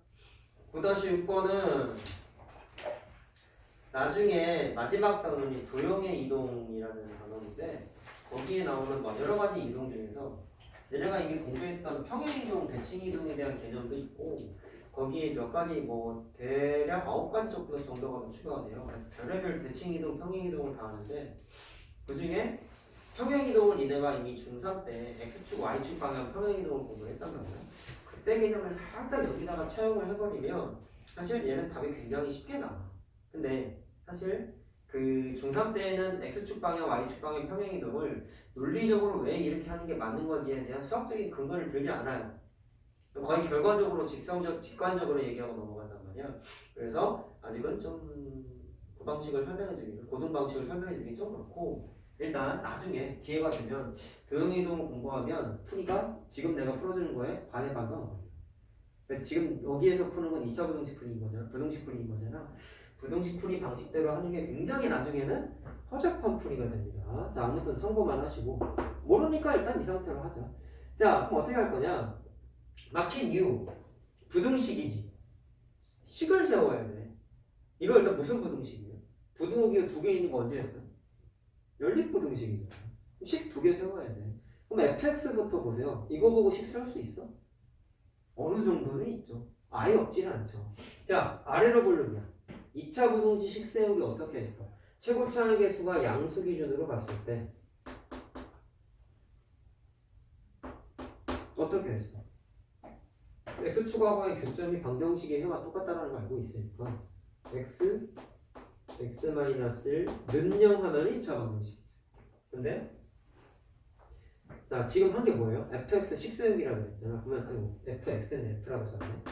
9-6번은 나중에 마지막 단원이 도형의 이동이라는 단원인데 거기에 나오는 뭐 여러 가지 이동 중에서 얘네가 이미 공부했던 평행 이동, 대칭 이동에 대한 개념도 있고 거기에 몇 가지 뭐 대략 9가지 정도가 더 추가가 돼요. 별의별 대칭 이동, 평행 이동을 다 하는데 그 중에 평행 이동을 니네가 이미 중3 때 x축, y축 방향 평행 이동을 공부했단 말이야. 그때 개념을 살짝 여기다가 차용을 해버리면 사실 얘는 답이 굉장히 쉽게 나와. 근데 사실 그 중3 때는 x축 방향, y축 방향 평행 이동을 논리적으로 왜 이렇게 하는 게 맞는 건지에 대한 수학적인 근거를 들지 않아요. 거의 결과적으로 직관적으로 얘기하고 넘어간단 말이야. 그래서 아직은 좀 그 방식을 설명해 주기, 고등 방식을 설명해 주기 좀 그렇고 일단 나중에 기회가 되면 도형의 이동을 공부하면 풀이가 지금 내가 풀어주는 거에 반의 반도 안 걸려. 지금 여기에서 푸는 건 2차 부등식 풀이인 거잖아. 부등식 풀이인 거잖아. 부등식 풀이 방식대로 하는 게 굉장히 나중에는 허접한 풀이가 됩니다. 자, 아무튼 참고만 하시고 모르니까 일단 이 상태로 하자. 자, 그럼 어떻게 할 거냐? 막힌 이유 부등식이지. 식을 세워야 돼. 이거 일단 무슨 부등식이에요? 부등호기가 2개 있는 거 언제 했어? 연립부등식이잖아. 식 2개 세워야 돼. 그럼 fx부터 보세요. 이거 보고 식 세울 수 있어? 어느 정도는 있죠. 아예 없지는 않죠. 자, 아래로 볼륨이야. 2차 부등식 식 세우기 어떻게 했어? 최고 차항의 개수가 양수 기준으로 봤을 때 어떻게 했어? x축하고의 교점이 방정식의 해와 똑같다는 걸 알고 있으니까 x-1 는영하면 2차 방정식이죠. 근데 자, 지금 한 게 뭐예요? fx 식세우기라고 했잖아. 그러면 아이고 fx는 f라고 썼네.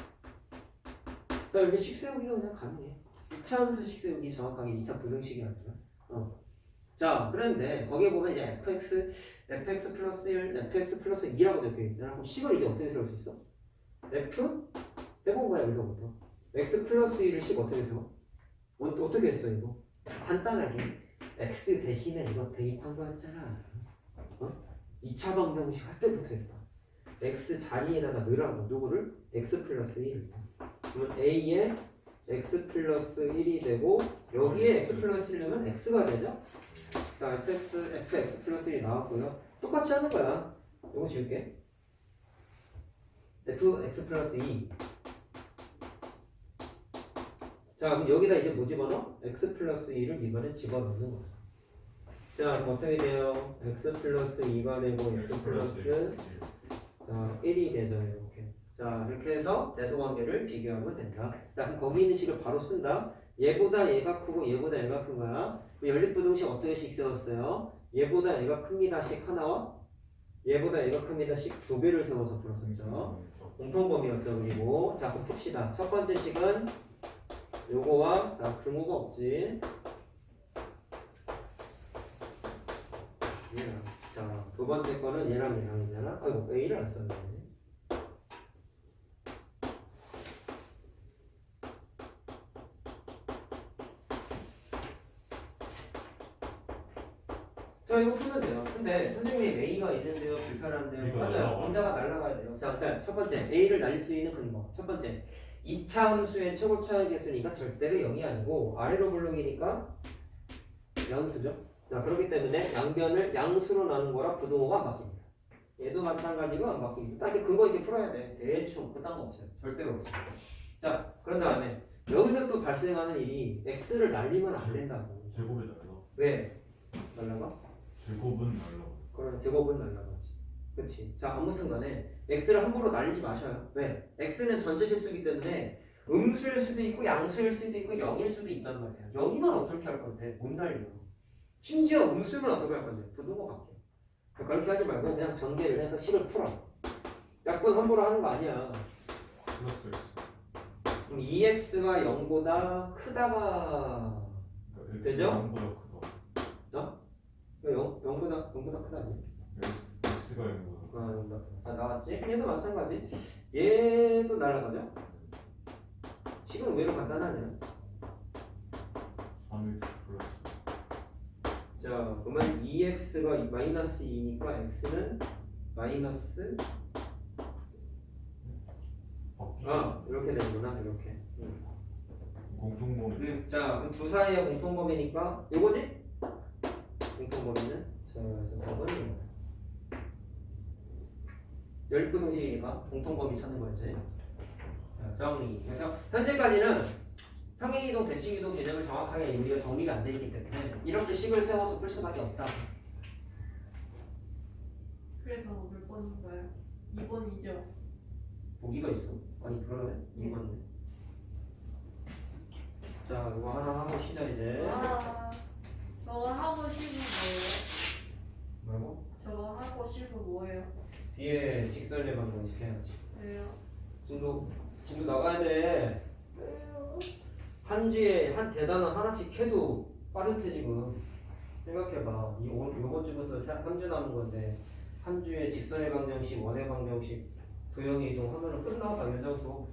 자, 이렇게 식세우기가 그냥 가능해. 2차 함수 식세우기 정확하게 2차 부등식이 아니라. 자, 그런데 거기에 보면 이제 fx 플러스 1, fx 플러스 2라고 적혀 있잖아. 그럼 식을 이제 어떻게 세울 수 있어? f 해본 거야 여기서부터. x 플러스 1을 식 어떻게 세워? 어떻게 했어 이거? 간단하게 x 대신에 이거 대입한 거였잖아. 2차 방정식 할 때부터 했다. x 자리에다가 넣으라고. 누구를? x 플러스 1. 그러면 a에 x 플러스 1이 되고 여기에 x 플러스 1은 x가 되죠? 자, fx 플러스 1이 나왔고요. 똑같이 하는 거야. 이거 지울게. fx 플러스 2. 자, 그럼 여기다 이제 뭐 집어넣어? x 플러스 2를 이번에 집어넣는 거야. 자, 그럼 어떻게 돼요? x 플러스 2가 되고 x 플러스 1이 되죠. 이렇게. 자, 이렇게 해서 대소관계를 비교하면 된다. 자, 그럼 거기 있는 식을 바로 쓴다. 얘보다 얘가 크고 얘보다 얘가 큰 거야. 연립부등식 어떻게 식 세웠어요? 얘보다 얘가 큽니다. 식 하나와 얘보다 얘가 큽니다. 식 2개를 세워서 풀었었죠. 공통범위였죠. 그리고 자, 그럼 풉시다. 첫 번째 식은 요거와 자, 근무가 없지. 얘랑. 자, 두 번째 거는 얘랑 얘랑이잖아. 아이고, A를 안 썼네. 자, 이거 풀면 돼요. 근데 선생님 A가 있는데요, 불편한데요. 맞아요. 원자가 날아가야 돼요. 자, 일단 첫 번째 A를 날릴 수 있는 근거. 첫 번째 2차 함수의 최고차의 개수니까 절대로 0이 아니고 아래로 볼륨이니까 양수죠. 자, 그렇기 때문에 양변을 양수로 나눈 거라 부등호가 안 바뀝니다. 얘도 마찬가지로 안 바뀝니다. 딱 근거 있게 풀어야 돼. 대충 그딴 거 없어요. 절대로 없어요. 자, 그런 다음에 여기서 또 발생하는 일이 x를 날리면 안 된다고. 제곱에 날라. 왜? 날라가? 제곱은 날라. 그럼 제곱은 날라가지. 그치? 자, 아무튼 간에 x를 함부로 날리지 마셔요. 왜? x는 전체 실수이기 때문에 음수일 수도 있고 양수일 수도 있고 0일 수도 있단 말이야. 0이면 어떻게 할 건데? 못 날려. 심지어 음수면 어떻게 할 건데? 부등호 바뀌어. 그렇게 하지 말고 그냥 전개를 해서 식을 풀어. 약분 함부로 하는 거 아니야. 플러스 x. 그럼 2x가 0보다 크다가 그러니까 되죠? 0보다 크다. 0보다 크다 아니야? x가 0보다. 0보다 크다. 자, 나왔지? 얘도 마찬가지. 얘도 날아가죠? 식은 의외로 간단하네요. 3x 플러스. 자, 그러면 2x가 마이너스 2니까 x는 마이너스 바뀌어. 이렇게 되는구나. 이렇게. 공통범위. 자, 그럼 두 사이의 공통범위니까 이거지? 공통범위는 자, 정답은 열부등식이니까 공통범위 찾는 거지. 자, 정리. 그래서 현재까지는 평행이동, 대칭이동 개념을 정확하게 우리가 정리가 안 돼 있기 때문에 이렇게 식을 세워서 풀 수밖에 없다. 그래서 몇 번인가요? 2번이죠. 보기가 있어. 아니 그러네. 2번이네. 자, 이거 하나 하고 쉬자 이제. 저거 하고 싶은 뭐예요? 뭐라고? 저거 하고 싶은 뭐예요? 뒤에 직선의 방정식 해야지. 왜요? 진도 나가야 돼. 한 주에 한 대단원 하나씩 해도 빠듯해 지금. 생각해봐. 요번 주부터 3주 남은 건데 한 주에 직선의 방정식, 원의 방정식, 도형의 이동 하면은 끝나 당연정수.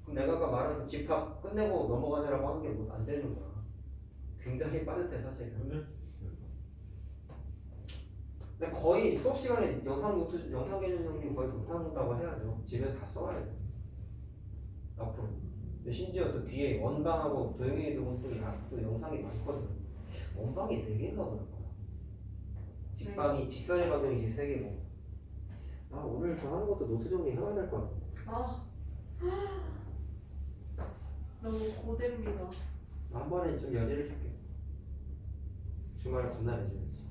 그럼 내가 아까 말한 그 집합 끝내고 넘어가자라고 하는 게 뭐 안 되는 거야. 굉장히 빠듯해 사실. 끝낼 수 있어요. 근데 거의 수업 시간에 영상 개념 정리 거의 못한다고 해야죠. 집에서 다 써와야 돼. 앞으로. 근데 심지어 또 뒤에 원방하고 도형의 이동은 또 영상이 많거든. 원방이 4개인가 보다. 직방이 직선의 방정식이 3개고. 오늘 저 하는 것도 노트 정리 해야 될 것 같아. 너무 고됩니다. 한 번에 좀 여지를 줄게. 주말에 겁나 내줘야지.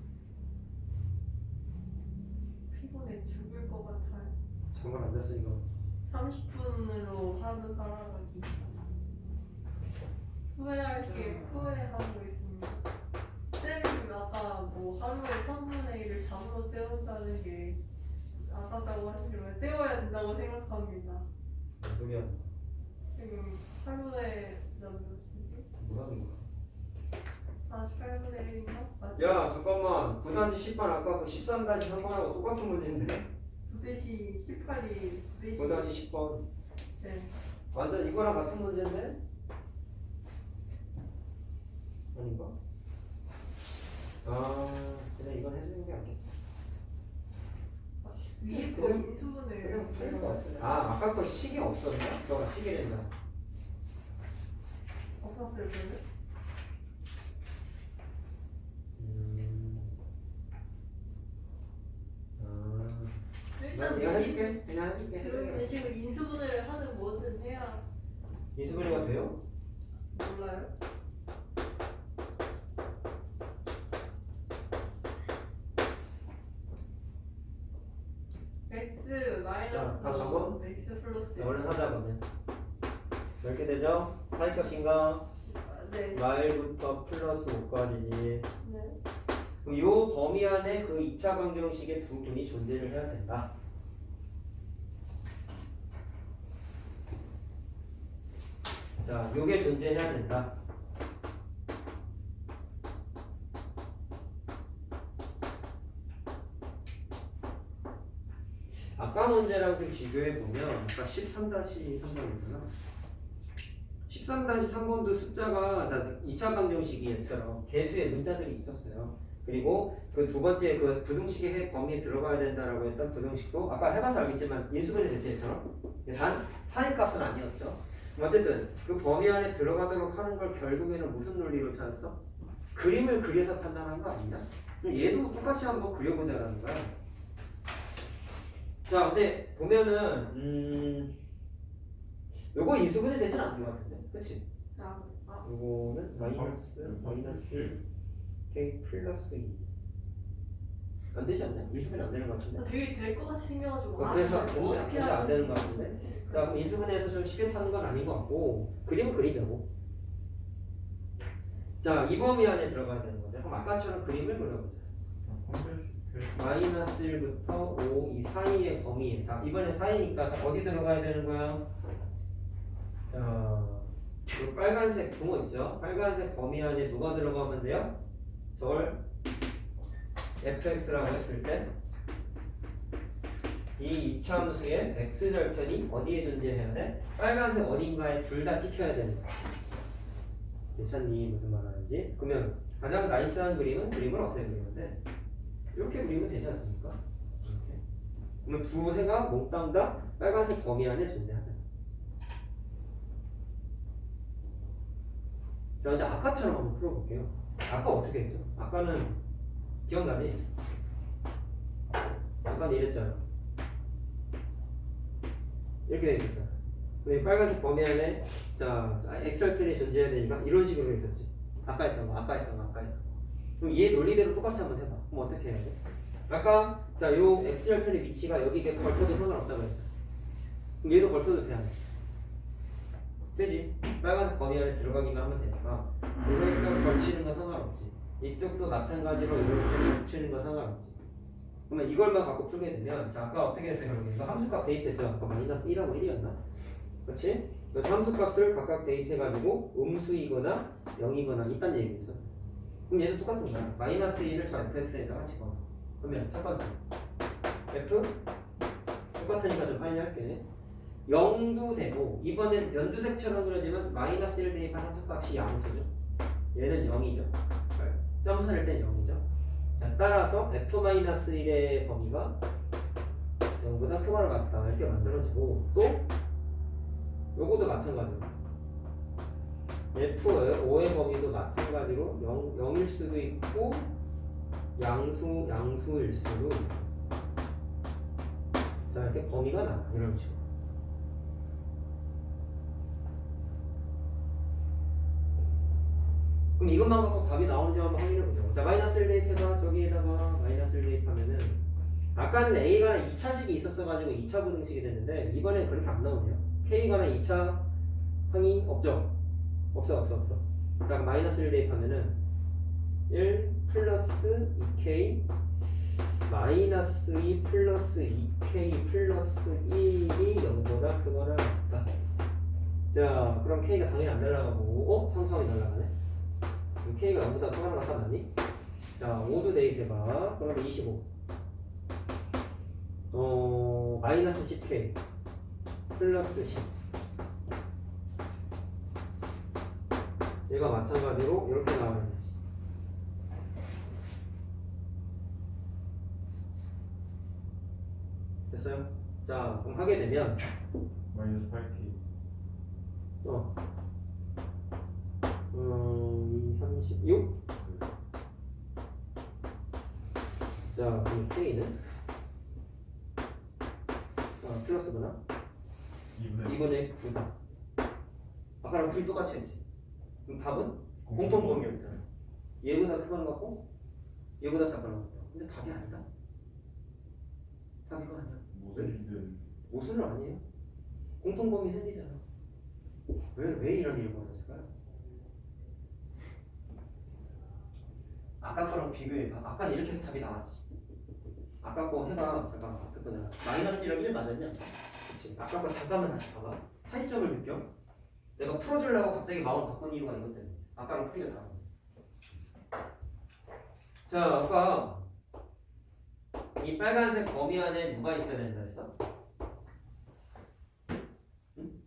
피곤해 죽을 것 같아요. 잠깐 안 잤으니까. 30분으로 하루 살아가기. 후회하고 있습니다. 쌤이 아까 뭐 하루에 3분의 1을 잠으로 때운다는 게 아깝다고 하시지만 때워야 된다고 생각합니다. 소리야. 지금 하루에 몇 시지? 뭐라는 거야? 48분의 1인가? 야 잠깐만 9-10번 아까 그 13-3번하고 똑같은 문제인데 9대시 18이 9대시 9-10번 네. 완전 이거랑 같은 문제인데? 아닌가? 그냥 이건 해주는 게 아니겠다. 위에 거 그냥- 인수분을 그냥 풀릴 것 같은데. 아까 거 식이 없었나? 저가 식이 된다. 없었을 때는? 난 이거 해줄게. 그냥 해줄게. 그런 식으로 인수분해를 하는 뭐든 해야 인수분해가 돼요? 몰라요? x 마이너스 다 적어? x 플러스 얼른 하자 그러면. 이렇게 되죠? 사이값인가? 네. 마일부터 플러스 5까지지. 네. 그럼 요 범위 안에 그 2차 방정식의 두 분이 존재를 해야 된다. 자, 요게 존재해야 된다. 아까 문제랑 좀 비교해보면 아까 13-3번이구나. 13-3번도 숫자가 2차 방정식이처럼 개수의 문자들이 있었어요. 그리고 그 두 번째 그 부등식의 범위에 들어가야 된다라고 했던 부등식도 아까 해봐서 알겠지만 인수분해 대체처럼 단 사이값은 아니었죠. 어쨌든 그 범위 안에 들어가도록 하는 걸 결국에는 무슨 논리로 찾았어? 그림을 그려서 판단한 거 아니냐? 그럼 얘도 똑같이 한번 그려보자라는 거야. 자, 근데 보면은 요거 인수분해 되진 않는 것 같은데, 그렇지? 요거는 마이너스 k 플러스 2. 안 되지 않나요? 인수분해 안 되는 것 같은데. 되게 될 것 같이 생겨가지고 그래서 어떻게 진짜 안 되는 것 같은데. 자, 그럼 인수분해에서 좀 쉽게 찾는 건 아닌 것 같고 그림 그리자고. 자, 이 범위 안에 들어가야 되는 거죠. 그럼 아까처럼 그림을 그려보자. 마이너스 1부터 5, 이 사이의 범위. 자, 이번에 사이니까 어디 들어가야 되는 거야? 자, 이 빨간색 붕어 있죠? 빨간색 범위 안에 누가 들어가면 돼요? 저걸 fx라고 했을 때 이 이차함수의 x절편이 어디에 존재해야 돼? 빨간색 어딘가에 둘 다 찍혀야 되는 거야. 괜찮니? 무슨 말 하는지? 그러면 가장 나이스한 그림을 어떻게 그리면 돼? 이렇게 그리면 되지 않습니까? 이렇게. 그러면 두 해가 몽땅 다 빨간색 범위 안에 존재한다. 자, 근데 아까처럼 한번 풀어볼게요. 아까 어떻게 했죠? 아까는 기억나지? 아까는 이랬잖아. 이렇게 돼 있었잖아. 근데 빨간색 범위 안에 자 엑셀펜이 존재해야 되니까 이런 식으로 있었지. 아까 했던 거. 그럼 얘 논리대로 똑같이 한번 해봐. 그럼 어떻게 해야 돼? 아까 요 엑셀펜의 위치가 여기 이렇게 걸쳐도 상관없다고 했잖아. 그럼 얘도 걸쳐도 돼. 되지? 빨간색 범위 안에 들어가기만 하면 되니까 이렇게 걸치는 거 상관없지. 이쪽도 마찬가지로 이렇게 걸치는 거 상관없지. 그러면 이걸만 갖고 풀게 되면 자 아까 어떻게 했어요? 여러분? 이거 함수값 대입했죠? 아까 마이너스 1하고 1이었나? 그렇지? 그래서 함수값을 각각 대입해가지고 음수이거나 0이거나 있다는 얘기였어. 그럼 얘도 똑같은 거야. 마이너스 1을 저 fx에다가 집어넣어. 그러면 첫 번째 f 똑같으니까 좀 빨리 할게. 0도 되고 이번엔 연두색처럼 그려지면 마이너스 1을 대입한 함수값이 양수죠. 얘는 0이죠. 점선일 땐 0이죠. 자, 따라서 f-1의 범위가 0보다 크거나 같다 이렇게 만들어지고 또 요거도 마찬가지로 f5의 범위도 마찬가지로 0일 수도 있고 양수일 수도 있고 자 이렇게 범위가 나와 이런 식으로. 그럼 이것만 갖고 답이 나오는지 한번 확인해보죠. 자, 마이너스 1 대입해서 저기에다가 마이너스 1 대입하면은 아까는 A가 2차식이 있었어가지고 2차 부등식이 됐는데 이번엔 그렇게 안 나오네요. K가 2차 항이 없죠? 없어. 자, 마이너스 1 대입하면은 1 플러스 2K 마이너스 2 플러스 2K 플러스 1이 0보다 크거나 같다. 자, 그럼 K가 당연히 안 날아가고 상수항이 날아가네. K가 0보다 크거나 같다 맞니? 자 5도 대입해봐. 그러면 25 마이너스 10K 플러스 10 얘가 마찬가지로 이렇게 나와야 되지. 됐어요? 자 그럼 하게 되면 마이너스 8k 36 자 그럼 K는 플러스구나 2분의 9다. 아까랑 둘이 똑같이 했지. 그럼 답은 공통범위였잖아. 얘보다 크거나 같고 얘보다 작거나 같다. 근데 답이 아니다. 답 이거 아니야. 모순은 아니에요. 공통범위 생기잖아. 왜 이런 일이 벌어졌을까요? 아까 거랑 비교해봐. 아까 이렇게 해서 답이 나왔지. 아까 거 해봐. 잠깐만. 아까 거 내가 마이너스 1하고 1 맞았냐? 그치. 아까 거 잠깐만 다시 봐봐. 차이점을 느껴? 내가 풀어주려고 갑자기 마음을 바꾼 이유가 이것 때문에. 아까랑 풀이가 다르네. 자, 아까 이 빨간색 범위 안에 누가 있어야 된다 했어? 응?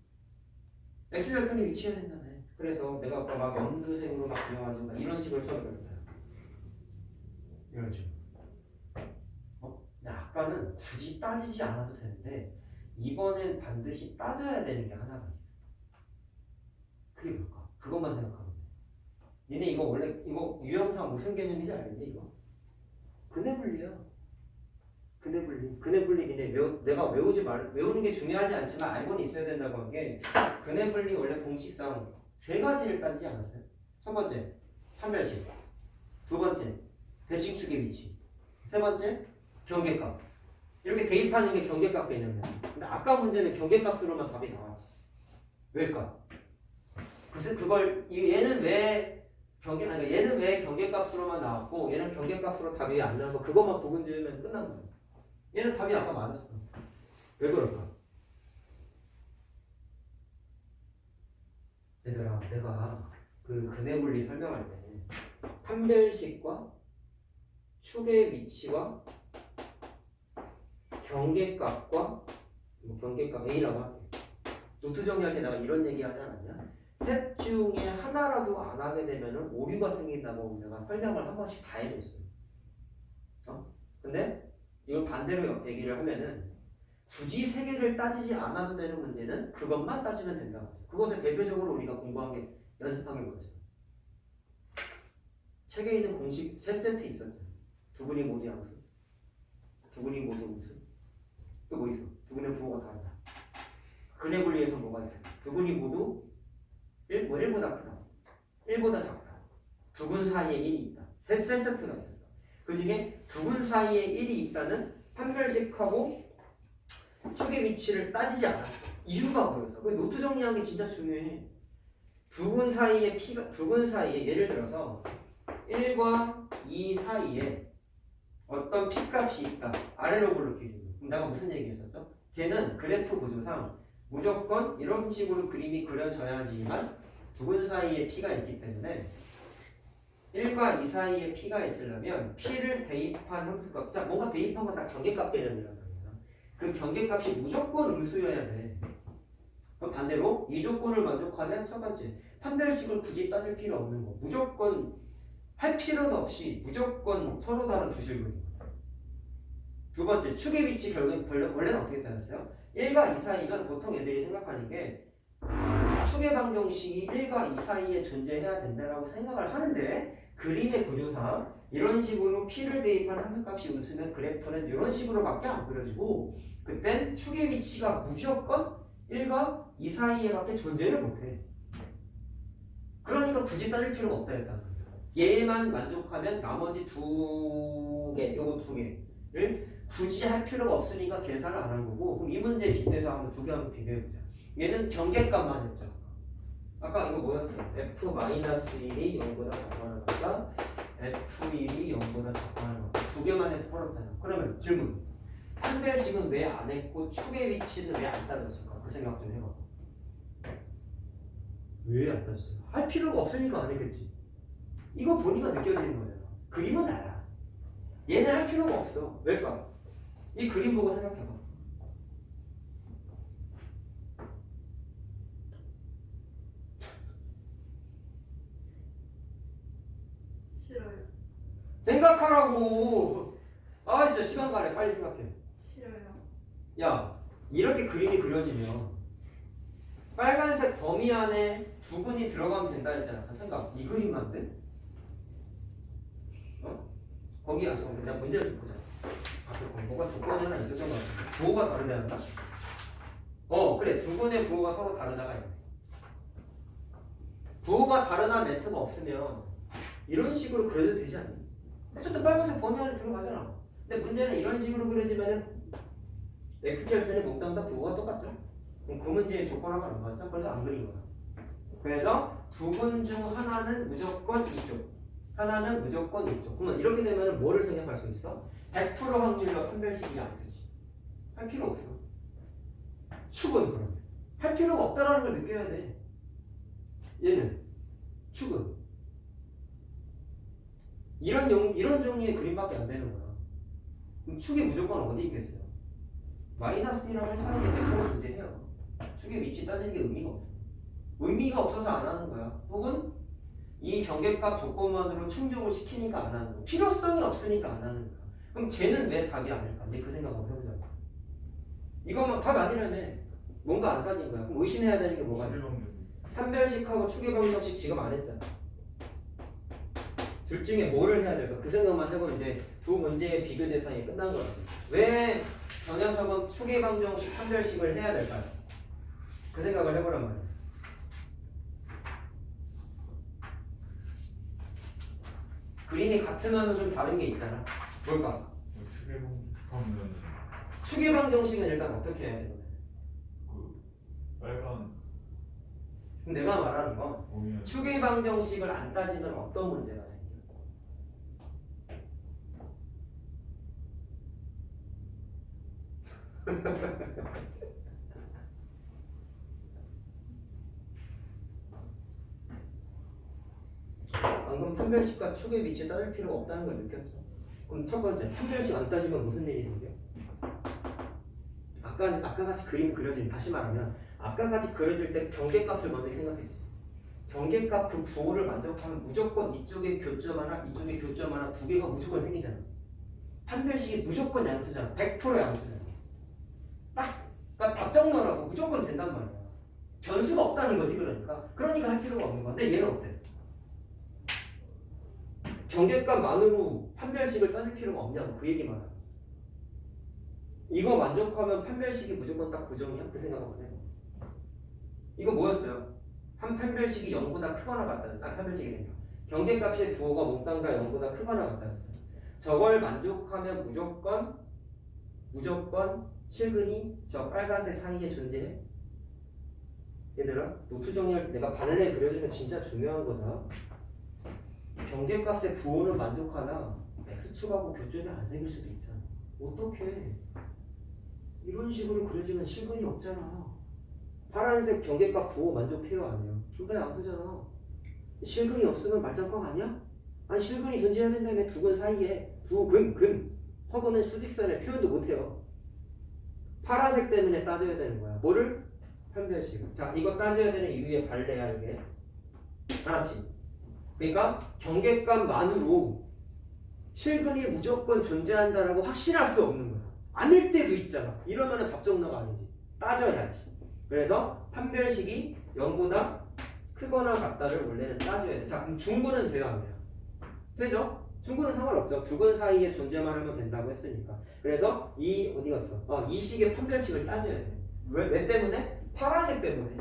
x절편이 위치해야 된다며. 그래서 내가 아까 막 연두색으로 막 그려가지고 이런 식으로 써버렸어요. 이런 식으로. 근데 아까는 굳이 따지지 않아도 되는데 이번엔 반드시 따져야 되는 게 하나가 있어. 그게 뭘까? 그것만 생각하면 돼. 니네 이거 원래 이거 유형상 무슨 개념인지 알겠니 이거? 근해분리야. 근해분리 니네 내가 외우는 게 중요하지 않지만 알고는 있어야 된다고 한 게 근해분리 원래 공식상 세 가지를 따지지 않았어요? 첫 번째 판별식, 두 번째 대칭축의 위치, 세 번째 경계값. 이렇게 대입하는 게 경계값 개념이야. 근데 아까 문제는 경계값으로만 답이 나왔지. 왜일까? 글쎄 그걸 얘는 왜 경계값으로만 나왔고 얘는 경계값으로 답이 왜 안 나와서 그것만 부분 지으면 끝난 거야. 얘는 답이 아까 맞았어. 왜 그럴까? 얘들아 내가 그 근해분리 설명할 때 판별식과 축의 위치와 경계값과 경계값 A라고 할게. 노트 정리할 때 내가 이런 얘기 하지 않았냐? 셋 중에 하나라도 안 하게 되면 오류가 생긴다고 내가 설명을 한 번씩 다 해줬어요. 근데 이걸 반대로 얘기를 하면은 굳이 세 개를 따지지 않아도 되는 문제는 그것만 따지면 된다고 했어. 그것을 대표적으로 우리가 공부한 게 연습한 게 뭐였어? 책에 있는 공식 세 세트 있었죠. 두근이 모두 양수, 두근이 모두 음수, 또 뭐 있어? 두근의 부호가 다르다. 근의 분리에서 뭐가 있어? 두근이 모두 1보다 크다, 1보다 작다, 두근 사이에 1이 있다. 세 세트가 있었어. 그 중에 두근 사이에 1이 있다는 판별식하고 축의 위치를 따지지 않았어. 이유가 보여서. 그 노트 정리하는 게 진짜 중요해. 두근 사이에 예를 들어서 1과 2 사이에 어떤 P값이 있다. 아래로 볼로 기준으로. 그럼 내가 무슨 얘기했었죠? 걔는 그래프 구조상 무조건 이런 식으로 그림이 그려져야지만 두근 사이에 P가 있기 때문에 1과 2 사이에 P가 있으려면 P를 대입한 함수값, 자 뭔가 대입한 건 다 경계값 개념이란 말이야. 그 경계값이 무조건 음수여야 돼. 그럼 반대로 이 조건을 만족하면 첫 번째 판별식을 굳이 따질 필요 없는 거. 무조건 할 필요도 없이 무조건 서로 다른 두 실근이고. 두 번째 축의 위치 원래는 어떻게 따졌어요? 1과 2 사이면 보통 애들이 생각하는 게 축의 방정식이 1과 2 사이에 존재해야 된다라고 생각을 하는데 그림의 구조상 이런 식으로 P를 대입한 함수값이 음수면 그래프는 이런 식으로밖에 안 그려지고 그땐 축의 위치가 무조건 1과 2 사이에밖에 존재를 못해. 그러니까 굳이 따질 필요가 없다 일단. 얘만 만족하면 나머지 요거 두 개를 굳이 할 필요가 없으니까 계산을 안 한 거고. 그럼 이 문제에 빗대서 한번 두 개 한번 비교해보자. 얘는 경계값만 했죠. 아까 이거 뭐였어? F-1이 0보다 작거나 같다. F1이 0보다 작거나 같다. 두 개만 해서 풀었잖아. 그러면 질문. 판별식은 왜 안 했고 축의 위치는 왜 안 따졌을까? 그 생각 좀 해봐. 왜 안 따졌어요? 할 필요가 없으니까 안 했겠지. 이거 보니까 느껴지는 거잖아. 그림은 달라. 얘는 할 필요가 없어. 왜일까? 이 그림 보고 생각해봐. 싫어요. 생각하라고. 아 진짜 시간 가네. 빨리 생각해. 싫어요. 야 이렇게 그림이 그려지면 빨간색 범위 안에 두근이 들어가면 된다 했잖아. 생각. 이 그림만 돼? 거기야 잠깐만 내가 문제를 좀 보자. 뭐가 조건이 하나 있었던 것 같아. 부호가 다르다였나? 그래 두근의 부호가 서로 다르다가 있네. 부호가 다르다 멘트가 없으면 이런 식으로 그려도 되지 않니? 어쨌든 빨간색 범위 안에 들어가잖아. 근데 문제는 이런 식으로 그려지면은 x절편의 목단과 부호가 똑같죠? 그럼 그 문제의 조건하고 안 맞죠? 그래서 안 그린 거야. 그래서 두근 중 하나는 무조건 이쪽, 하나는 무조건 이쪽. 그러면 이렇게 되면 뭐를 생각할 수 있어? 100% 확률로 판별식이 안 쓰지. 할 필요 없어. 축은 그러면 할 필요가 없다라는 걸 느껴야 돼. 얘는 축은 이런 종류의 그림밖에 안 되는 거야. 그럼 축이 무조건 어디 있겠어요? 마이너스 1이랑 1 사이에 100% 존재해요. 축의 위치 따지는 게 의미가 없어. 의미가 없어서 안 하는 거야. 혹은 이 경계값 조건만으로 충족을 시키니까 안 하는 거야. 필요성이 없으니까 안 하는 거야. 그럼 쟤는 왜 답이 아닐까? 이제 그 생각 한번 해보자. 이거만 답 아니라면 뭔가 안 따진 거야. 그럼 의심해야 되는 게 뭐가 있어? 판별식하고 축의 방정식 지금 안 했잖아. 둘 중에 뭐를 해야 될까? 그 생각만 해보면 이제 두 문제의 비교 대상이 끝난 거야. 왜 저 녀석은 축의 방정식 판별식을 해야 될까요? 그 생각을 해보란 말이야. 그림이 같으면서 좀 다른 게 있잖아. 뭘까? 축의 방정식하면 축의 방정식은 일단 어떻게 해야 돼? 그 빨간 그럼 내가 말하는 건 범위 축의 방정식을 안 따지면 어떤 문제가 생겨? 방금 판별식과 축의 위치 따질 필요가 없다는 걸 느꼈죠. 그럼 첫 번째, 판별식 안 따지면 무슨 일이 생겨? 아까 같이 그림 그려진, 다시 말하면 아까 같이 그려질 때 경계값을 먼저 생각했지. 경계값 그 부호를 만족하면 무조건 이쪽에 교점 하나, 이쪽에 교점 하나 두 개가 무조건 생기잖아. 판별식이 무조건 양수잖아. 100% 양수잖아. 그러니까 답정 넣으라고 무조건 된단 말이야. 변수가 없다는 거지. 그러니까 할 필요가 없는 건데 얘는 어때? 경계값만으로 판별식을 따질 필요가 없냐고 그 얘기 말이야. 이거 만족하면 판별식이 무조건 딱 고정이야? 그 생각 한번 해봐. 이거 뭐였어요? 한 판별식이 0보다 크거나 같다는 판별식이래요. 경계값의 부호가 몽땅 다 0보다 크거나 같다는 거죠. 저걸 만족하면 무조건 실근이 저 빨간색 상위에 존재해. 얘들아, 노트 정리할 때 내가 발레 그려주면 진짜 중요한 거다. 경계값의 부호는 만족하나 x축하고 교점이 안 생길 수도 있잖아. 어떡해. 이런 식으로 그려지면 실근이 없잖아. 파란색 경계값 부호 만족해요 아니야? 둘 다 양수잖아. 실근이 없으면 말장광 아니야? 아니 실근이 존재해야 된다며 두근 사이에 두근 허근은 수직선에 표현도 못해요. 파란색 때문에 따져야 되는 거야. 뭐를? 판별식. 자 이거 따져야 되는 이유의 발레야 이게. 알았지? 그러니까 경계값만으로 실근이 무조건 존재한다라고 확신할 수 없는 거야. 아닐 때도 있잖아. 이러면은 답정너가 아니지. 따져야지. 그래서 판별식이 0보다 크거나 같다를 원래는 따져야 돼. 자 그럼 중근은 돼요 안 돼요? 되죠? 중근은 상관없죠. 두근 사이에 존재만 하면 된다고 했으니까. 그래서 이 어디 갔어? 이 식의 판별식을 따져야 돼. 왜 때문에? 파란색 때문에.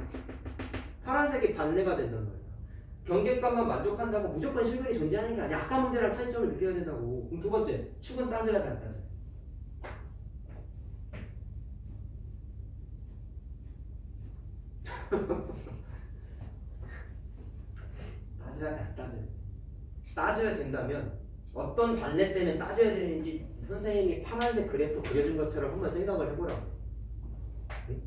파란색이 반례가 된단 말이야. 경계값만 만족한다고 무조건 실근이 존재하는 게 아니야. 아까 문제랑 차이점을 느껴야 된다고. 그럼 두 번째, 축은 따져야 돼, 안 따져? 따져야 돼, 안 따져? 따져야 된다면 어떤 반례 때문에 따져야 되는지 선생님이 파란색 그래프 그려준 것처럼 한번 생각을 해보라고. 응?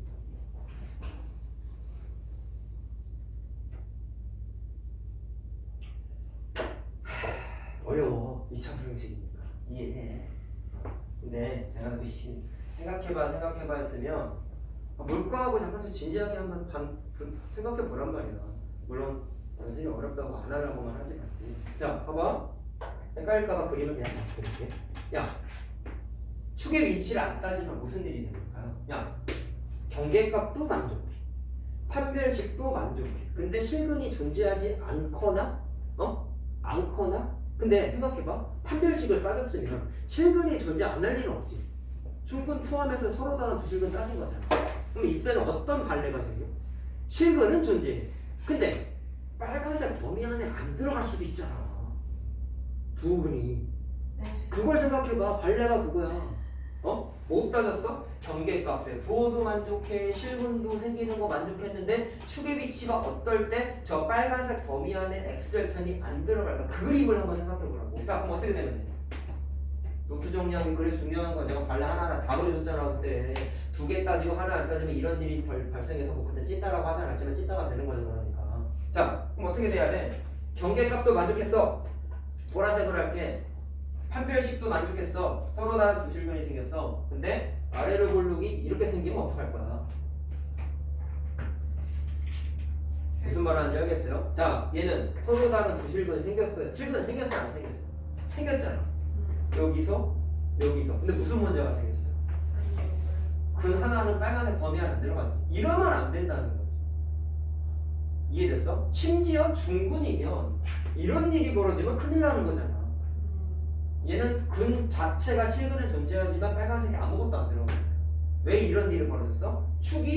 어려워. 2차 phương式이니까 이해해. 근데 내가 그 생각해봐 했으면 뭘까 하고 잠깐 좀 진지하게 한번 생각해 보란 말이야. 물론 완전히 어렵다고 안 하라고만 하지 말고. 자 봐봐. 헷갈릴까봐 그림을 그냥 다시 그릴게. 야 축의 위치를 안 따지면 무슨 일이 생길까요? 야 경계값도 만족해. 판별식도 만족해. 근데 실근이 존재하지 않거나 근데 생각해봐. 판별식을 따졌으면 실근이 존재 안 할 리는 없지. 중근 포함해서 서로 다른 두 실근 따진 거잖아. 그럼 이때는 어떤 발레가 생겨? 실근은 존재해. 근데 빨간색 범위 안에 안 들어갈 수도 있잖아. 부분이. 그걸 생각해봐. 발레가 그거야. 못 따졌어? 경계값에 부호도 만족해, 실근도 생기는 거 만족했는데 축의 위치가 어떨 때 저 빨간색 범위 안에 x절편이 안 들어갈까? 그 그림을 한번 생각해보라고. 자 그럼 어떻게 되면 돼? 노트 정리하기 그래 중요한 거. 내가 발레 하나하나 다 그려줬잖아 그때. 두 개 따지고 하나 안 따지면 이런 일이 발생해서 뭐 그때 찐따라고 하지 않았지만 찐따가 되는 거잖아. 그러니까. 자 그럼 어떻게 돼야 돼? 경계값도 만족했어. 보라색으로 할게. 판별식도 만족했어. 서로 다른 두 실근이 생겼어. 근데 아래로 볼록이 이렇게 생기면 어떡할 거야? 무슨 말 하는지 알겠어요? 자, 얘는 서로 다른 두 실근이 생겼어요. 실근 생겼어, 안 생겼어? 생겼잖아. 여기서. 근데 무슨 문제가 생겼어요? 근 하나는 빨간색 범위 안에 안 들어갔지. 이러면 안 된다는 거지. 이해됐어? 심지어 중근이면 이런 일이 벌어지면 큰일 나는 거잖아. 얘는 근 자체가 실근에 존재하지만 빨간색이 아무것도 안 들어가요. 왜 이런 일이 벌어졌어? 축이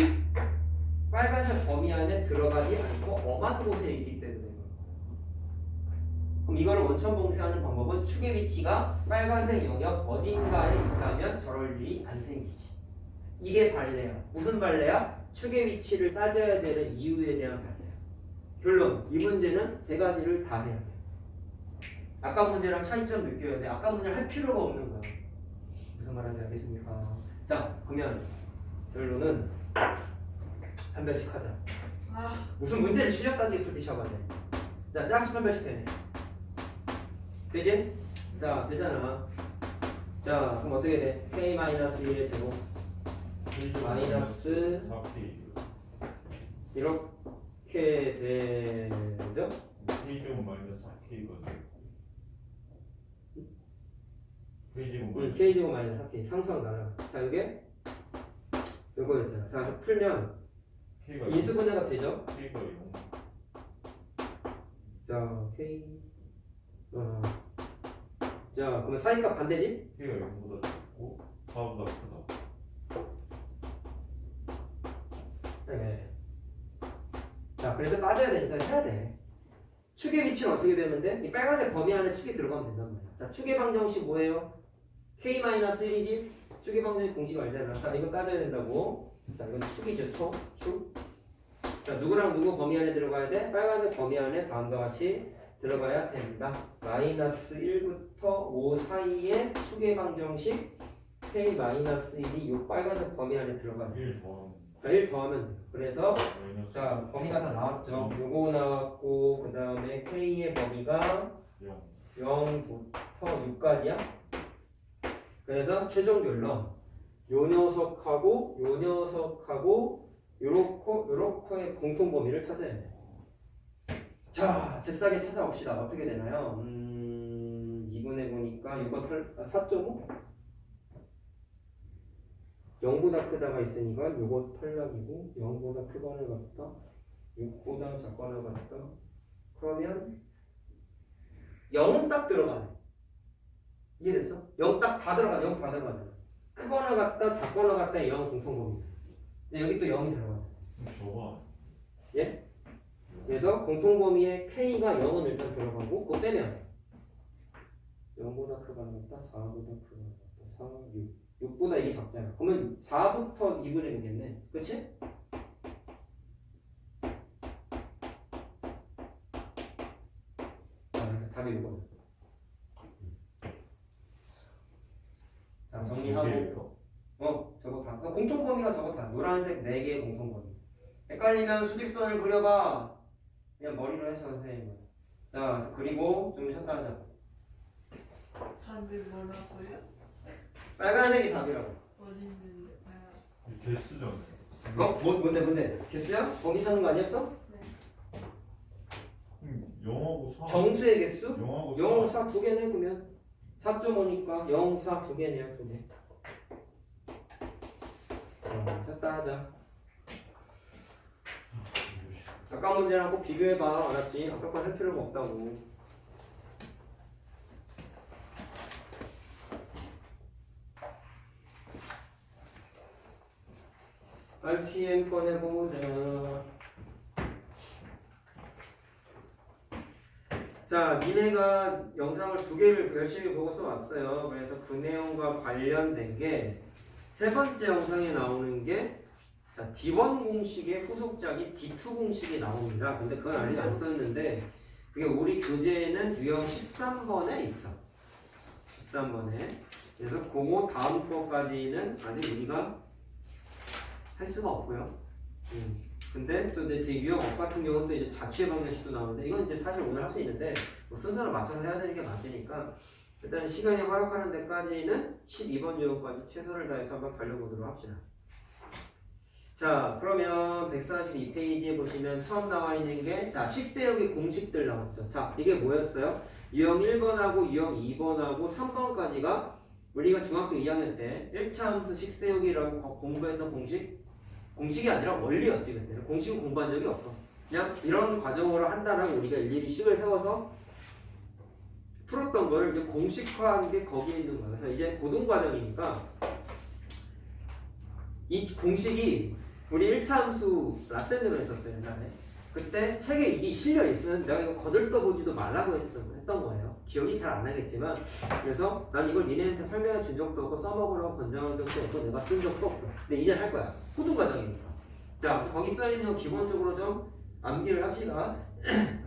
빨간색 범위 안에 들어가지 않고 엄한 곳에 있기 때문에. 그럼 이거를 원천 봉쇄하는 방법은 축의 위치가 빨간색 영역 어딘가에 있다면 저럴 일이 안 생기지. 이게 발레야. 무슨 발레야? 축의 위치를 따져야 되는 이유에 대한 발레야. 결론, 이 문제는 세 가지를 다 해야 돼. 아까 문제랑 차이점 느껴야 돼. 아까 문제를 할 필요가 없는 거야. 무슨 말인지 알겠습니까? 자, 그러면 결론은 판별식 하자. 무슨 문제를 실력 따지게 풀기 시작하네. 자, 짝수 판별식 되네. 되지? 자, 되잖아. 자, 그럼 어떻게 돼? k-1의 제곱 마이너스 4K 이렇게 되죠? K제곱 마이너스 4K거든. K제곱 K제곱 마이너스 4K 상수항 날아가. 자, 이게 요거였잖아. 자, 그래서 풀면 K가 인수분해가 되죠? K가 0. 자, K 자, 그러면 사이값 반대지? K가 0보다 작고 4보다 크다. 네. 자, 그래서 따져야 되니까 해야 돼. 축의 위치는 어떻게 되면 돼? 이 빨간색 범위 안에 축이 들어가면 된단 말이야. 자, 축의 방정식 뭐예요? K-1이지? 축의 방정식 공식 알잖아. 자, 이거 따져야 된다고. 자, 이건 축이죠, 축. 자, 누구랑 누구 범위 안에 들어가야 돼? 빨간색 범위 안에 다음과 같이 들어가야 된다. 마이너스 1부터 5 사이에 축의 방정식 K-1이 이 빨간색 범위 안에 들어가야 돼. 1 더하면 자, 1 더하면 돼. 그래서 마이너스 자, 범위가 다 나왔죠. 요거 나왔고, 그 다음에 K의 범위가 0. 0부터 6까지야. 그래서 최종 결론. 요 녀석하고, 요 녀석하고, 요렇게의 공통 범위를 찾아야 돼. 자, 잽싸게 찾아봅시다. 어떻게 되나요? 2분해 보니까 4.5? 0보다 크다가 있으니까 요거 탈락이고 0보다 크거나 같다 6보다 작거나 같다 그러면 0은 딱 들어가네. 이해됐어? 0 딱 다 들어가. 0 다 들어가잖아. 크거나 같다 작거나 같다의 0 공통범위. 근데 여기 또 0이 들어가네. 저거 예? 그래서 공통범위에 K가 0은 일단 들어가고 그거 빼면 0보다 크거나 같다 4보다 크거나 같다 4, 6보다 이게 적잖아. 그러면 4부터 2분의 6겠네. 그치? 자, 답이 이거네. 자, 정리하고. 저거 다. 공통범위가 저거 다. 노란색 4개의 공통범위. 헷갈리면 수직선을 그려봐. 그냥 머리로 해서 선생님. 자, 그리고 좀 쉬었다 하자. 답이 뭐라고요? 빨간색이 답이라고. 어디 있는데? 아, 개수잖아요. 뭔데? 개수야? 범위 찾는 거 아니었어? 네. 0하고 4. 정수의 개수? 0하고 0, 4. 4 두 개네 그러면 4.5니까 0, 4 두 개네요 두 개. 했다 하자. 아까 문제랑 꼭 비교해봐. 알았지? 아까 건 할 필요가 없다고. RPM 꺼내보자. 자, 니네가 영상을 2개를 열심히 보고 써왔어요. 그래서 그 내용과 관련된 게 세 번째 영상에 나오는 게 자, D1 공식의 후속작이 D2 공식이 나옵니다. 근데 그건 아직 안 썼는데 그게 우리 교재에는 유형 13번에 있어. 13번에. 그래서 그거 다음 거까지는 아직 우리가 할 수가 없고요. 근데 또 이제 유형업 같은 경우는 또 이제 자취의 방정식도 나오는데 이건 이제 사실 오늘 할 수 있는데 뭐 순서를 맞춰서 해야 되는 게 맞으니까 일단 시간이 허락하는 데까지는 12번 유형까지 최선을 다해서 한번 달려보도록 합시다. 자, 그러면 142페이지에 보시면 처음 나와 있는 게 자, 식세우기 공식들 나왔죠. 자, 이게 뭐였어요? 유형 1번하고 유형 2번하고 3번까지가 우리가 중학교 2학년 때 1차 함수 식세우기라고 공부했던 공식이 아니라 원리였지. 그때는 공식을 공부한 적이 없어. 그냥 이런 과정으로 한다라고 우리가 일일이 식을 세워서 풀었던 걸 이제 공식화한 게 거기에 있는 거야. 그래서 이제 고등과정이니까 이 공식이 우리 1차 함수 라센으로 했었어요. 옛날에. 그때 책에 이게 실려 있으면 내가 이거 거들떠보지도 말라고 했던 거예요. 기억이 잘 안 나겠지만 그래서 난 이걸 니네한테 설명해 준 적도 없고 써먹으라고 권장한 적도 없고 내가 쓴 적도 없어. 근데 이제 할 거야. 고등과정이니까. 자, 거기 써있는 거 기본적으로 좀 암기를 합시다.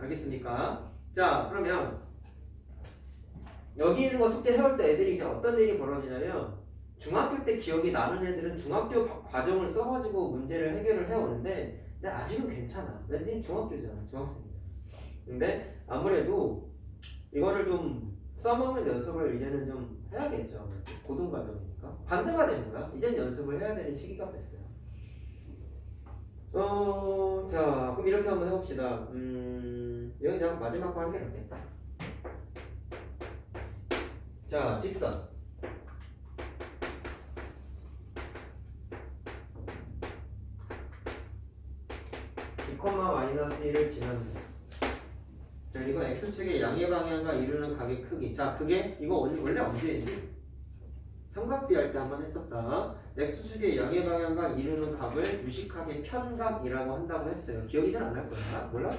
알겠습니까? 자, 그러면 여기 있는 거 숙제 해올 때 애들이 이제 어떤 일이 벌어지냐면 중학교 때 기억이 나는 애들은 중학교 과정을 써가지고 문제를 해결을 해오는데 근데 아직은 괜찮아. 애들이 중학교잖아. 중학생이야. 근데 아무래도 이거를 좀 써먹는 연습을 이제는 좀 해야겠죠. 고등과정이니까. 반대가 되는 거야. 이젠 연습을 해야 되는 시기가 됐어요. 자, 그럼 이렇게 한번 해봅시다. 여기 그냥 마지막 거 한 개 할게. 자, 직선. 2, 마이너스 1을 지납니다. 자, 이거 x축의 양의 방향과 이루는 각의 크기. 자, 그게 이거 원래 언제였지? 삼각비 할 때 한번 했었다. x축의 양의 방향과 이루는 각을 유식하게 편각이라고 한다고 했어요. 기억이 잘 안 날 거야. 몰라?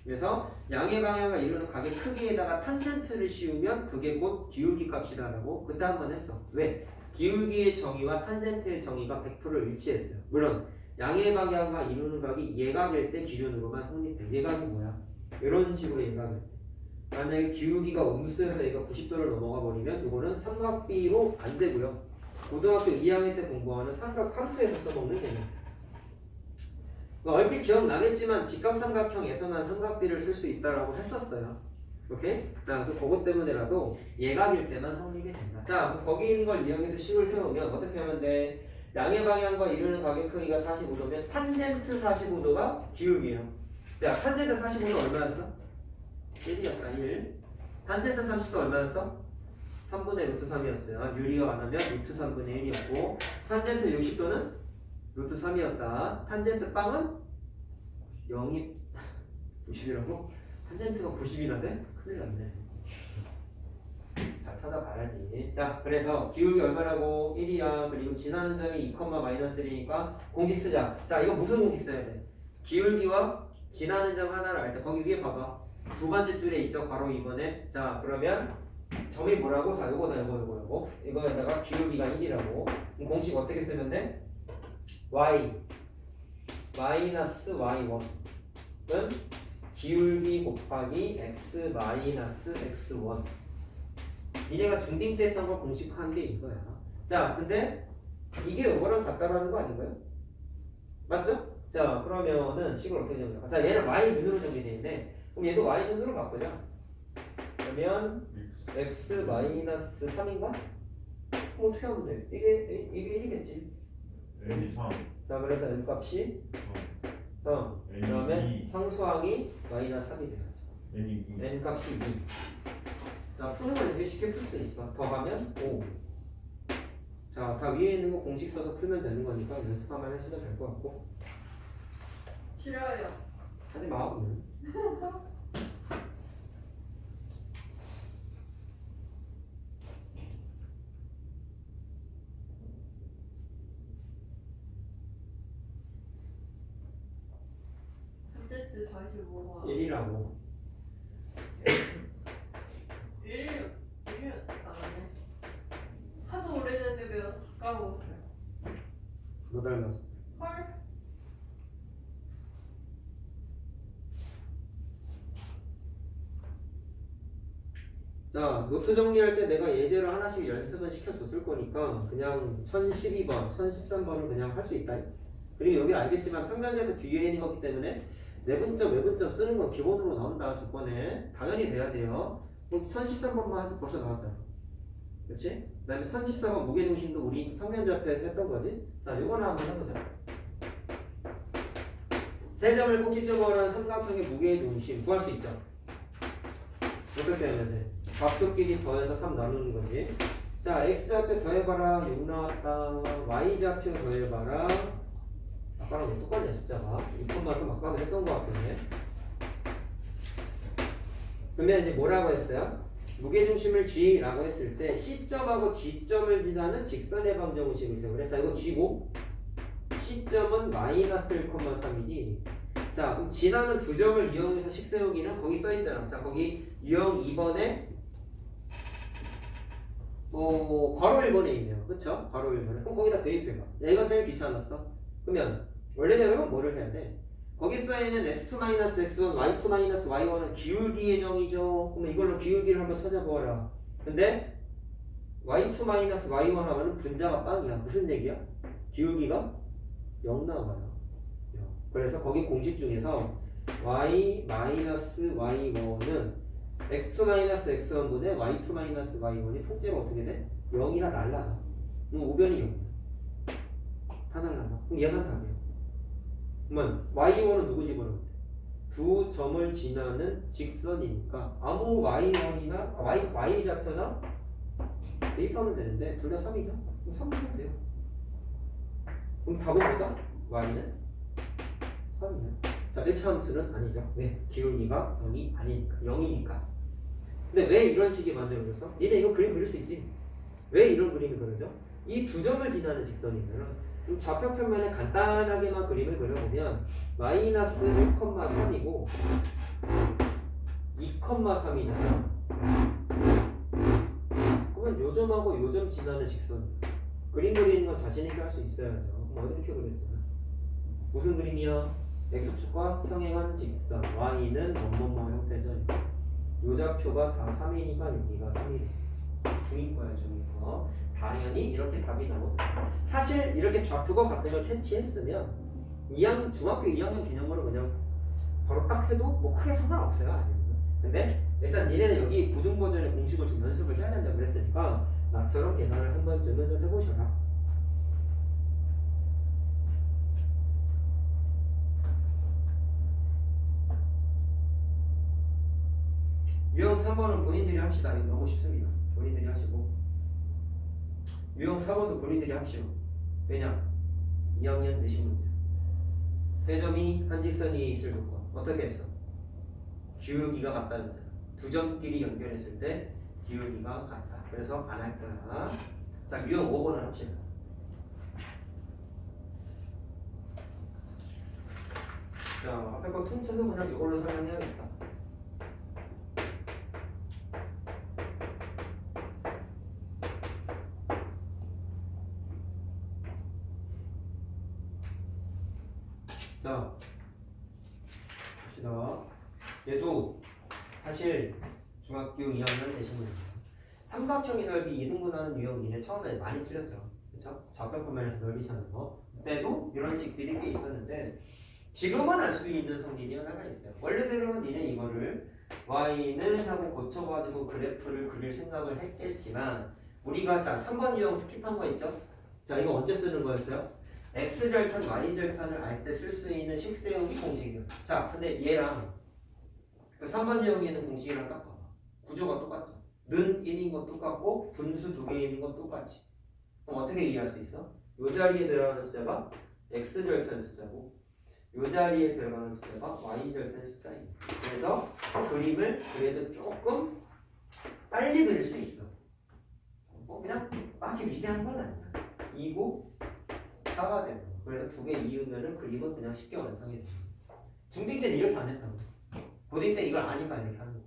그래서 양의 방향과 이루는 각의 크기에다가 탄젠트를 씌우면 그게 곧 기울기 값이다라고 그때 한번 했어. 왜? 기울기의 정의와 탄젠트의 정의가 100% 일치했어요. 물론 양의 방향과 이루는 각이 예각일 때 기준으로만 성립돼. 예각이 뭐야? 이런 식으로 예각일 때. 만약에 기울기가 음수에서 얘가 90도를 넘어가 버리면 이거는 삼각비로 안 되고요. 고등학교 2학년 때 공부하는 삼각 함수에서 써먹는 개념. 얼핏 기억나겠지만 직각삼각형에서만 삼각비를 쓸 수 있다라고 했었어요. 오케이? 자, 그래서 그것 때문에라도 예각일 때만 성립이 된다. 자, 거기 있는 걸 이용해서 식을 세우면 어떻게 하면 돼? 양의 방향과 이루는 각의 크기가 45도면 탄젠트 45도가 기울기예요. 자, 탄젠트 45도 얼마였어? 1이었다. 1. 탄젠트 30도 얼마였어? 3분의 루트 3이었어요. 유리가 안 하면 루트 3분의 1이었고 탄젠트 60도는 루트 3이었다. 탄젠트 빵은 0이 90이라고? 탄젠트가 90이라네? 큰일 났네. 자, 찾아봐야지. 자, 그래서 기울기 얼마라고? 1이야. 그리고 지나는 점이 2, -1이니까 공식 쓰자. 자, 이거 무슨 공식 써야 돼? 기울기와 지나는 점 하나를 알 때 거기 위에 봐봐. 두 번째 줄에 있죠. 괄호 2번에. 자, 그러면 점이 뭐라고? 자, 요거다. 요거. 이거에다가 기울기가 1이라고. 그럼 공식 어떻게 쓰면 돼? y 마이너스 y1은 기울기 곱하기 x 마이너스 x1. 니네가 중딩 때 했던 걸 공식한 게 이거야. 자, 근데 이게 이거랑 같다라는 거 아닌가요? 맞죠? 자, 그러면은 식을 어떻게 정리할까? 자, 얘는 y 눈으로 정리되어 있는데 그럼 얘도 y 눈으로 바꾸자. 그러면 x 마이너스 3인가? 그럼 어떻게 하면 돼? 이게 1이겠지. n이 3. 자, 그래서 n 값이 3. 그 다음에 상수항이 마이너스 3이 돼야죠. n이 2. n 값이 2. 자, 푸는 걸 이렇게 쉽게 풀 수 있어. 더하면 5. 자, 다 위에 있는 거 공식 써서 풀면 되는 거니까 연습하면 하셔도 될 것 같고. 싫어요. 하지 마, 그러면. 탄젠트 45가 1이라고. 1 나가네. 하도 오래전에 배워서 까먹었어요. 너 닮았어. 헐. 자, 노트 정리할 때 내가 예제를 하나씩 연습은 시켜줬을 거니까 그냥 1012번, 1013번은 그냥 할 수 있다. 그리고 여기 알겠지만 평면절표 뒤에 있는 거기 때문에 내분점, 외분점 쓰는 건 기본으로 나온다. 조건에 당연히 돼야 돼요. 그럼 1013번만 해도 벌써 나왔잖아. 그렇지? 그 다음에 1014번 무게중심도 우리 평면절표에서 했던 거지. 자, 요거나 한번 해보자. 세 점을 꼭지점으로 한 삼각형의 무게중심 구할 수 있죠? 어떻게 하면 돼? 좌표끼리 더해서 3 나누는 거지. 자, x좌표 더해봐라. 6 나왔다. y좌표 더해봐라. 아까랑 왜 똑같냐 숫자가. 2콤마서 아까도 했던 것 같은데. 그러면 이제 뭐라고 했어요? 무게중심을 G라고 했을 때 C점하고 G점을 지나는 직선의 방정식을 세우래. 자, 이거 G고 C점은 마이너스 1,3이지. 자, 그럼 지나는 두 점을 이용해서 식 세우기는 거기 써있잖아. 자, 거기 유형 2번에 괄호 1번에 있네요. 그쵸? 괄호 1번에. 그럼 거기다 대입해봐. 얘가 제일 귀찮았어. 그러면 원래대로 뭐를 해야 돼? 거기 써있는 x2-x1, y2-y1은 기울기의 정의죠. 그러면 이걸로 기울기를 한번 찾아보아라. 근데 y2-y1 하면 분자가 빵이야. 무슨 얘기야? 기울기가 0 나와요. 그래서 거기 공식 중에서 y-y1은 x2-x1분의 y2-y1이 통째로 어떻게 돼? 0이라 날라가. 그럼 우변이 0이야. 다 날라가. 그럼 얘만 답이야. 그러면 y1은 누구 집어넣으면 돼? 두 점을 지나는 직선이니까 아무 y1이나 y좌표나 대입하면 되는데 둘 다 3이죠? 그럼 3 하면 돼요. 그럼 답은 뭐다? y는 3이야. 자, 1차 함수는 아니죠. 왜? 기울기가 0이 아니니까. 0이니까. 근데 왜 이런 식이 만들어졌어? 니네 이거 그림 그릴 수 있지? 왜 이런 그림이 그려져? 이 두 점을 지나는 직선이잖아. 그럼 좌표 평면에 간단하게만 그림을 그려보면 마이너스 1,3이고 2,3이잖아. 그러면 요 점하고 요 점 지나는 직선 그림 그리는 건 자신 있게 할 수 있어야죠. 뭐 이렇게 그렸잖아. 무슨 그림이야? x축과 평행한 직선 y는 뭐뭐뭐 형태죠. 요 좌표가 다 3이니까 여기가 3이 중위거야 중위거. 당연히 이렇게 답이 나오다. 사실 이렇게 좌표가 같은 걸 캐치했으면 중학교 2학년 기념으로 그냥 바로 딱 해도 뭐 크게 상관없어요 아직은. 근데 일단 니네는 여기 고등 버전의 공식을 좀 연습을 해야 된다고 그랬으니까 나처럼 계산을 한 번쯤은 좀 해보셔라. 유형 3번은 본인들이 합시다. 이거 너무 쉽습니다. 본인들이 하시고 유형 4번도 본인들이 합시오. 왜냐? 2학년 내신 문제. 세 점이 한 직선이 있을 조건. 어떻게 했어? 기울기가 같다는 점. 두 점끼리 연결했을 때 기울기가 같다. 그래서 안 할 거야. 자, 유형 5번을 합시다. 자, 앞에 거 퉁쳐서 그냥 이걸로 설명해야겠다. 자, 봅시다. 얘도 사실 중학교 2학년 되신 분입니다. 삼각형의 넓이 2등분하는 유형 니네 처음에 많이 틀렸죠. 그쵸? 좌표표면에서 넓이 찾는 거. 그때도 이런 식들이 꽤 있었는데 지금은 알 수 있는 성질이 하나가 있어요. 원래대로는 니네 이거를 y는 하고 고쳐가지고 그래프를 그릴 생각을 했겠지만 우리가 자 3번 유형 스킵한 거 있죠? 자, 이거 언제 쓰는 거였어요? x절편, y절편을 알 때 쓸 수 있는 식세우기 공식이에요. 자, 근데 얘랑 그 3번 유형에 있는 공식이랑 딱 봐봐. 구조가 똑같죠. 는 1인 것 똑같고 분수 두 개 있는 것 똑같지. 그럼 어떻게 이해할 수 있어? 요 자리에 들어가는 숫자가 x절편 숫자고 요 자리에 들어가는 숫자가 y절편 숫자입니다. 그래서 그림을 그래도 조금 빨리 그릴 수 있어. 뭐 그냥 막 이렇게 위대한 건 아니야. 2고 4가 되고 그래서 두 개 이으면은 그림은 그냥 쉽게 완성이 돼. 중딩 때는 이렇게 안 했다고. 고딩 때 이걸 아니까 이렇게 하는 거.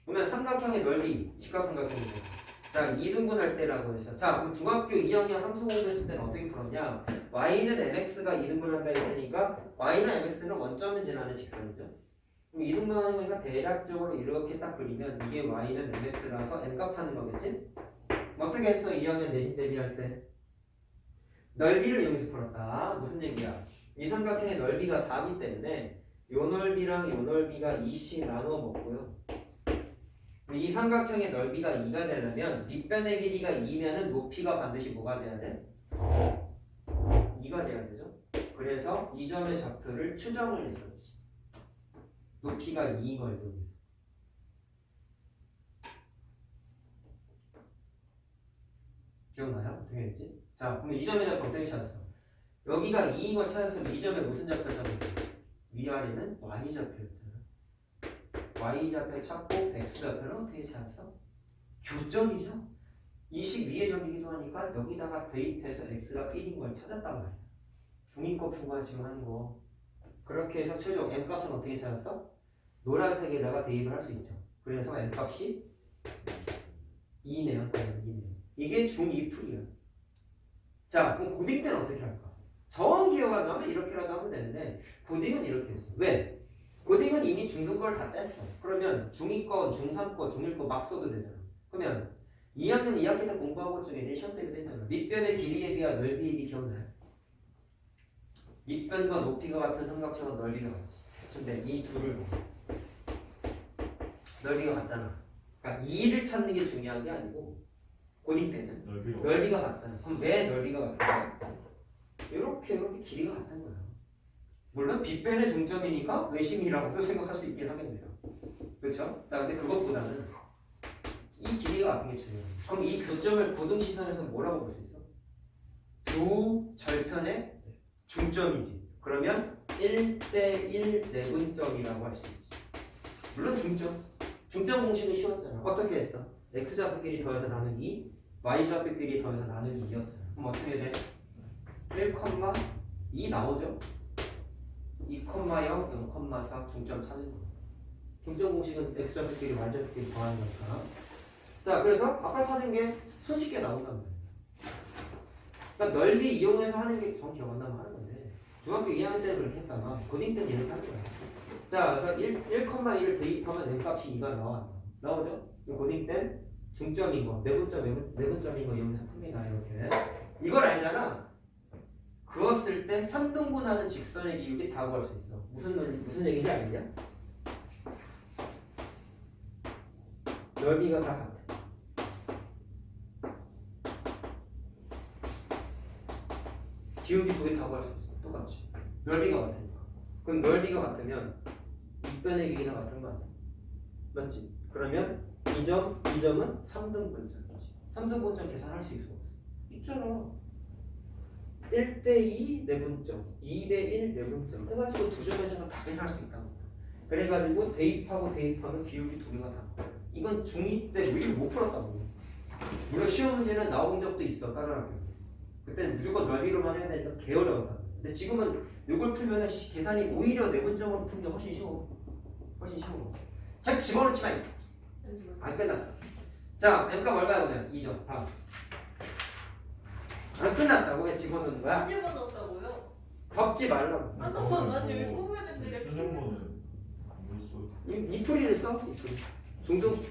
그러면 삼각형의 넓이 직각삼각형이죠. 자, 2등분 할 때라고 했어. 자, 그럼 중학교 2학년 함수 공부했을 때는 어떻게 풀었냐? y는 mx가 2등분 한다 했으니까 y는 mx는 원점을 지나는 직선이죠. 그럼 2등분 하는 거니까 대략적으로 이렇게 딱 그리면 이게 y는 mx라서 n값 찾는 거겠지? 어떻게 했어? 2학년 내신 대비할 때? 넓이를 이용해서 풀었다. 무슨 얘기야? 이 삼각형의 넓이가 4기 때문에 요 넓이랑 요 넓이가 2씩 나누어 먹고요. 이 삼각형의 넓이가 2가 되려면 밑변의 길이가 2면은 높이가 반드시 뭐가 돼야 돼? 2가 돼야 되죠. 그래서 이 점의 좌표를 추정을 했었지. 높이가 2인 걸 이용해서. 기억나요? 어떻게 했지? 자, 그럼 이 점의 좌표 어떻게 찾았어? 여기가 2인 걸 찾았으면 이 점에 무슨 좌표 찾았어? 위아래는 y좌표였잖아. y좌표 찾고 x좌표는 어떻게 찾았어? 교점이죠. 이식 위의 점이기도 하니까 여기다가 대입해서 x가 1인 걸 찾았단 말이야. 중위권 푼 지금 하는 거. 그렇게 해서 최종 m값은 어떻게 찾았어? 노란색에다가 대입을 할 수 있죠. 그래서 m값이 2네요. 2네요. 이게 중2 풀이야. 자, 그럼 고딩 때는 어떻게 할까? 정원 기억 안 나면 이렇게라도 하면 되는데 고딩은 이렇게 했어. 왜? 고딩은 이미 중등 걸 다 뗐어. 그러면 중2권, 중3권, 중1권 막 써도 되잖아. 그러면 2학년 2학기 때 공부하고 중에 내 시험 때도 했잖아. 밑변의 길이에 비하 넓이에 비 기억나요? 밑변과 높이가 같은 삼각형은 넓이가 같지. 근데 이 둘을 넓이가 같잖아. 그러니까 2를 찾는 게 중요한 게 아니고 고딩 때는 넓이가 같잖아. 그럼 왜 넓이가 같을까? 이렇게 길이가 같은 거야. 물론 빗변의 중점이니까 외심이라고도 생각할 수 있긴 하겠네요. 그렇죠? 자, 근데 그것보다는 이 길이가 같은 게 중요해요. 그럼 이 교점을 고등 시선에서 뭐라고 볼 수 있어? 두 절편의 중점이지. 그러면 1대1 내분점이라고 할 수 있지. 물론 중점 공식은 쉬웠잖아. 어떻게 했어? x좌표끼리 더해서 나누기, y좌표끼리 더해서 나누기 2였잖아. 그럼 어떻게 돼? 1,2 나오죠? 2,0, 0,4 중점 찾은 거. 중점 공식은 x좌표끼리 y좌표끼리 더하는 거니까. 자, 그래서 아까 찾은 게 손쉽게 나온단 말이야. 그러니까 넓이 이용해서 하는 게 정 기억 안 나면 하는 건데 중학교 2학년 때는 그렇게 했다가 고딩 때는 이렇게 하는 거야. 자, 그래서 1,1 대입하면 n값이 2가 나오죠? 고딩 땐 중점인 거, 내분점인 거 이용해서 풉니다. 이렇게. 이걸 알잖아. 그었을 때 3등분하는 직선의 기울기 다 구할 수 있어. 무슨 얘기인지 알겠냐? 넓이가 다 같아. 기울기 두 개 다 구할 수 있어. 똑같이. 넓이가 같으니까. 그럼 넓이가 같으면 2변의 길이나 같은 거 아니야? 맞지? 그러면 이 점은 3등분점이지. 3등분점 계산할 수 있어? 있잖아. 1대2 내분점, 2대1 내분점 해가지고 두 점의 점을 다 계산할 수 있다고. 그래가지고 대입하면 기울기 두 개가 다. 이건 중2 때 물리를 못 풀었다고. 물론 시험 문제는 나온 적도 있어. 따라하게. 그때는 무조건 넓이로만 해야 되니까 개어려웠다. 근데 지금은 이걸 풀면은 계산이 오히려 내분점으로 푸는 게 훨씬 쉬워. 훨씬 쉬워. 자, 집어넣지 마. 안 끝났어. 자, m값 얼마야 그러면? 2점. 다음. 안 끝났다고 왜 집어넣는 거야? 언제 받았다고요? 덮지 말라고. 아, 난 여기 뽑아냈는데 수정보는 못 써. 이 풀이를 써? 이 풀이.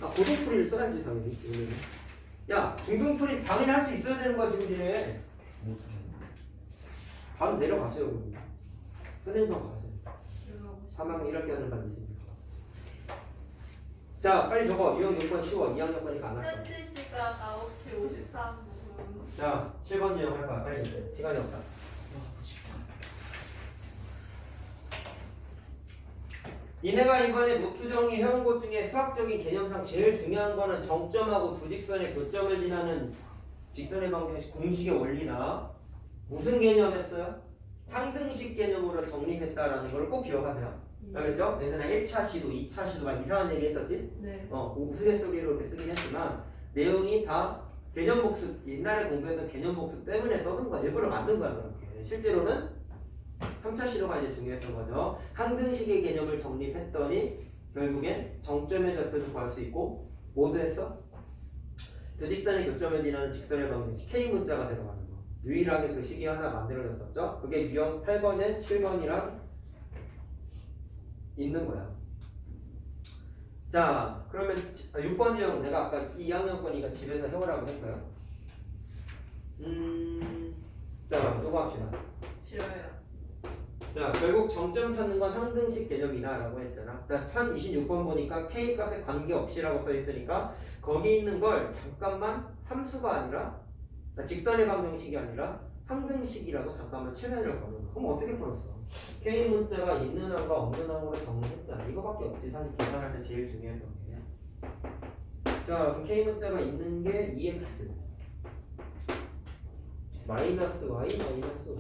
고등 풀이를 써야지 당연히. 야, 중등 풀이 당연히 할 수 있어야 되는 거야 지금 니네. 바로 내려가세요. 선생님도 가세요. 3학년 1학기 하는 반 있으니까. 자, 빨리 적어. 유형 요건 쉬워. 2학년 거니까 안 할 거야. 현재 시각 9시 53분. 자, 7번 유형 할 거야. 빨리. 시간이 없다. 니네가 이번에 노트정리 해온 것 중에 수학적인 개념상 제일 중요한 거는 정점하고 두 직선의 교점을 지나는 직선의 방정식 공식의 원리나 무슨 개념했어요? 항등식 개념으로 정립했다라는 걸 꼭 기억하세요. 알겠죠? 예전에 1차 시도, 2차 시도 막 이상한 얘기 했었지? 네. 우스갯소리로 이렇게 쓰긴 했지만 내용이 다 개념 복습, 옛날에 공부했던 개념 복습 때문에 떠든 거야. 일부러 만든 거야 그렇게. 실제로는 3차 시도가 이제 중요했던 거죠. 항등식의 개념을 정립했더니 결국엔 정점의 좌표도 구할 수 있고 뭐도 했어? 두 직선의 교점을 지나는 직선의 방정식 K 문자가 들어가는 거. 유일하게 그 식이 하나 만들어졌었죠. 그게 유형 8번에 7번이랑 있는 거야. 자, 그러면 6번 유형 내가 아까 2학년 거니까 집에서 해오라고 했고요. 자, 요거 합시다. 싫어요. 자, 결국 정점 찾는 건 항등식 개념이다 라고 했잖아. 자, 한 26번 보니까 K 값에 관계없이라고 써 있으니까 거기 있는 걸 잠깐만 함수가 아니라 직선의 방정식이 아니라 항등식이라고 잠깐만 최면을 거는 거. 그럼 어떻게 풀었어? K 문자가 있는 항과 없는 항으로 정리했잖아. 이거밖에 없지. 사실 계산할 때 제일 중요했던 게. 자, 그럼 K 문자가 있는 게 2x 마이너스 y 마이너스 5.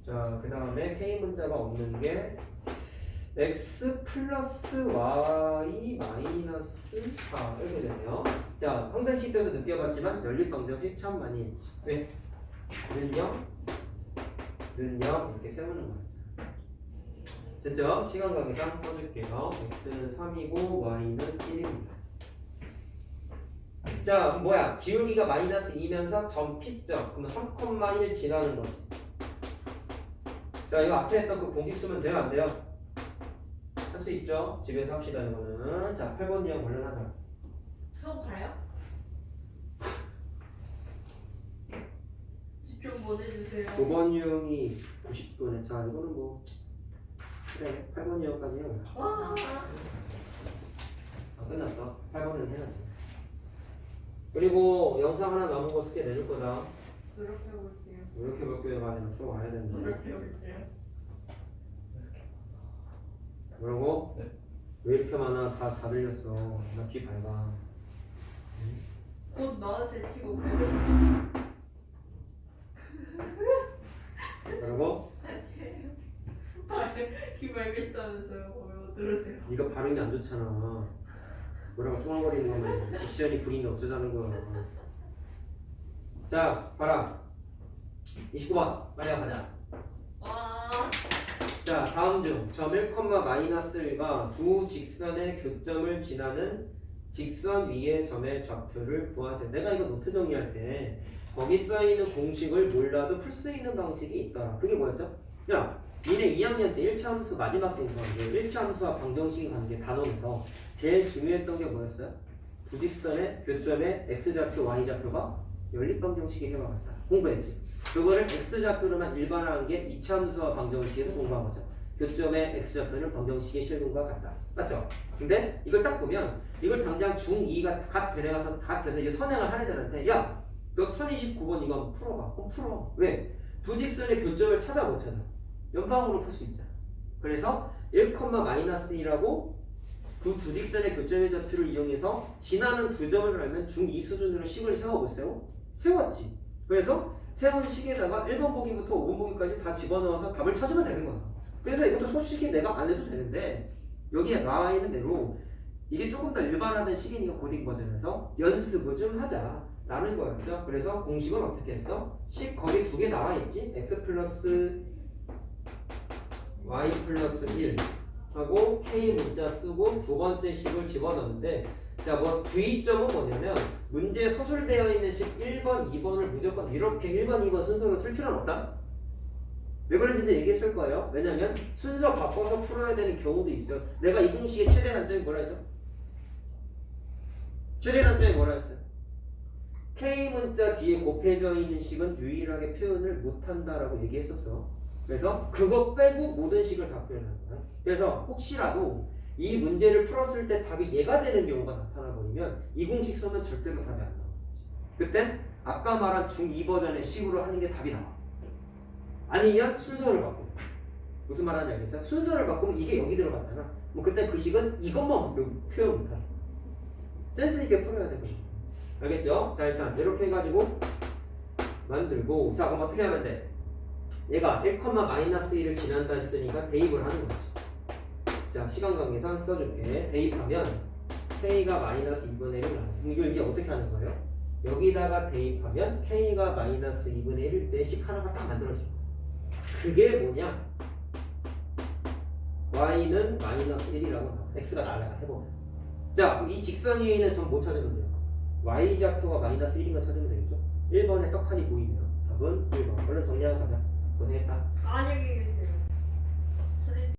자, 그 다음에 K 문자가 없는 게 x 플러스 y 마이너스 4 이렇게 되네요. 자, 항등식 때도 느껴봤지만 연립 방정식 참 많이 했지. 왜? 는요 이렇게 세우는 거죠. 됐죠? 시간 관계상 써줄게요. x는 3이고 y는 1입니다. 자, 그럼 뭐야? 기울기가 마이너스 2면서 점 P점. 그러면 3,1 지나는 거지. 자, 이거 앞에 했던 그 공식 쓰면 돼요? 안 돼요? 할 수 있죠? 집에서 합시다, 이거는. 자, 8번 유형 얼른 하자. 하고 가요? 지표 보내주세요. 9번 유형이 90도네. 자, 이거는 뭐. 그래, 8번 유형까지 해요. 와. 끝났어. 8번은 해야지. 그리고 영상 하나 남은 거 숙제 내줄 거다. 노력해볼게요. 이렇게 몇 개가 아니라 써와야 되는데. 노력해볼게요. 뭐라고? 네. 왜 이렇게 많아? 다 들렸어. 나 귀 밝아. 곧 나한테 치고 그러시네. 뭐라고? 말 있다면서요. 왜 못 들으세요? 네가 발음이 안 좋잖아. 뭐라고 쭈얼거리는 거면 딕션이 구린데 어쩌자는 거야. 자, 봐라. 29번 빨리 가자. 와. 자, 다음 중 점 1, 마이너스 1과 두 직선의 교점을 지나는 직선 위의 점의 좌표를 구하세요. 내가 이거 노트 정리할 때 거기 써있는 공식을 몰라도 풀 수 있는 방식이 있더라. 그게 뭐였죠? 야, 니네 2학년 때 1차 함수 마지막 공부하는데 1차 함수와 방정식이 관계 단원에서 제일 중요했던 게 뭐였어요? 두 직선의 교점의 x좌표, y좌표가 연립방정식이 해봐갔다. 공부했지? 그거를 x좌표로만 일반화한 게 2차 함수와 방정식에서 공부한 거죠. 교점의 x좌표는 방정식의 실근과 같다. 맞죠? 근데 이걸 딱 보면 이걸 당장 중2가 갓 데려가서 이제 선행을 한 애들한테 야, 너 1029번 이거 한번 풀어봐. 그럼 풀어. 왜? 두 직선의 교점을 찾아 못 찾아. 연방으로 풀 수 있잖아. 그래서 1,-1이라고 그 두 직선의 교점의 좌표를 이용해서 지나는 두 점을 알면 중2 수준으로 식을 세워보세요. 세웠지. 그래서 세운 식에다가 1번 보기부터 5번 보기까지 다 집어넣어서 답을 찾으면 되는 거야. 그래서 이것도 솔직히 내가 안 해도 되는데 여기에 나와 있는 대로 이게 조금 더 일반화된 식이니까 고딩 버전에서 연습을 좀 하자라는 거였죠. 그래서 공식은 어떻게 했어? 식 거기 두 개 나와 있지? x 플러스 y 플러스 1 하고 k 문자 쓰고 두 번째 식을 집어넣는데 자, 뭐 주의점은 뭐냐면 문제에 서술되어 있는 식 1번, 2번을 무조건 이렇게 1번, 2번 순서로 쓸 필요는 없다. 왜 그런지도 얘기했을 거예요. 왜냐면 순서 바꿔서 풀어야 되는 경우도 있어요. 내가 이 공식의 최대 단점이 뭐라 했죠? 최대 단점이 뭐라 했어요? K 문자 뒤에 곱해져 있는 식은 유일하게 표현을 못한다라고 얘기했었어. 그래서 그거 빼고 모든 식을 다 표현하는 거야. 그래서 혹시라도 이 문제를 풀었을 때 답이 얘가 되는 경우가 나타나 버리면 이 공식 쓰면 절대로 답이 안 나와. 그땐 아까 말한 중2 버전의 식으로 하는 게 답이 나와. 아니면 순서를 바꿔. 무슨 말하는지 알겠어요? 순서를 바꾸면 이게 여기 들어갔잖아. 뭐 그때 그 식은 이것만 표현 못해. 센스 있게 풀어야 되거든. 알겠죠? 자, 일단 이렇게 해가지고 만들고, 자, 그럼 어떻게 하면 돼? 얘가 1,-1을 지난다 했으니까 대입을 하는 거지. 자, 시간 관계상 써줄게. 대입하면 k가 -2분의 1을 나와. 이걸 이제 어떻게 하는 거예요? 여기다가 대입하면 k가 -2분의 1일 때 식 하나가 딱 만들어지는 거야. 그게 뭐냐? y는 -1이라고 나와. x가 날아가 해보면. 자, 이 직선 위에 있는 점 못 찾으면 돼요. y좌표가 -1인 거 찾으면 되겠죠? 1번에 떡하니 보이면 답은 1번. 얼른 정리하고 가자. 고생했다. 안녕히 계세요.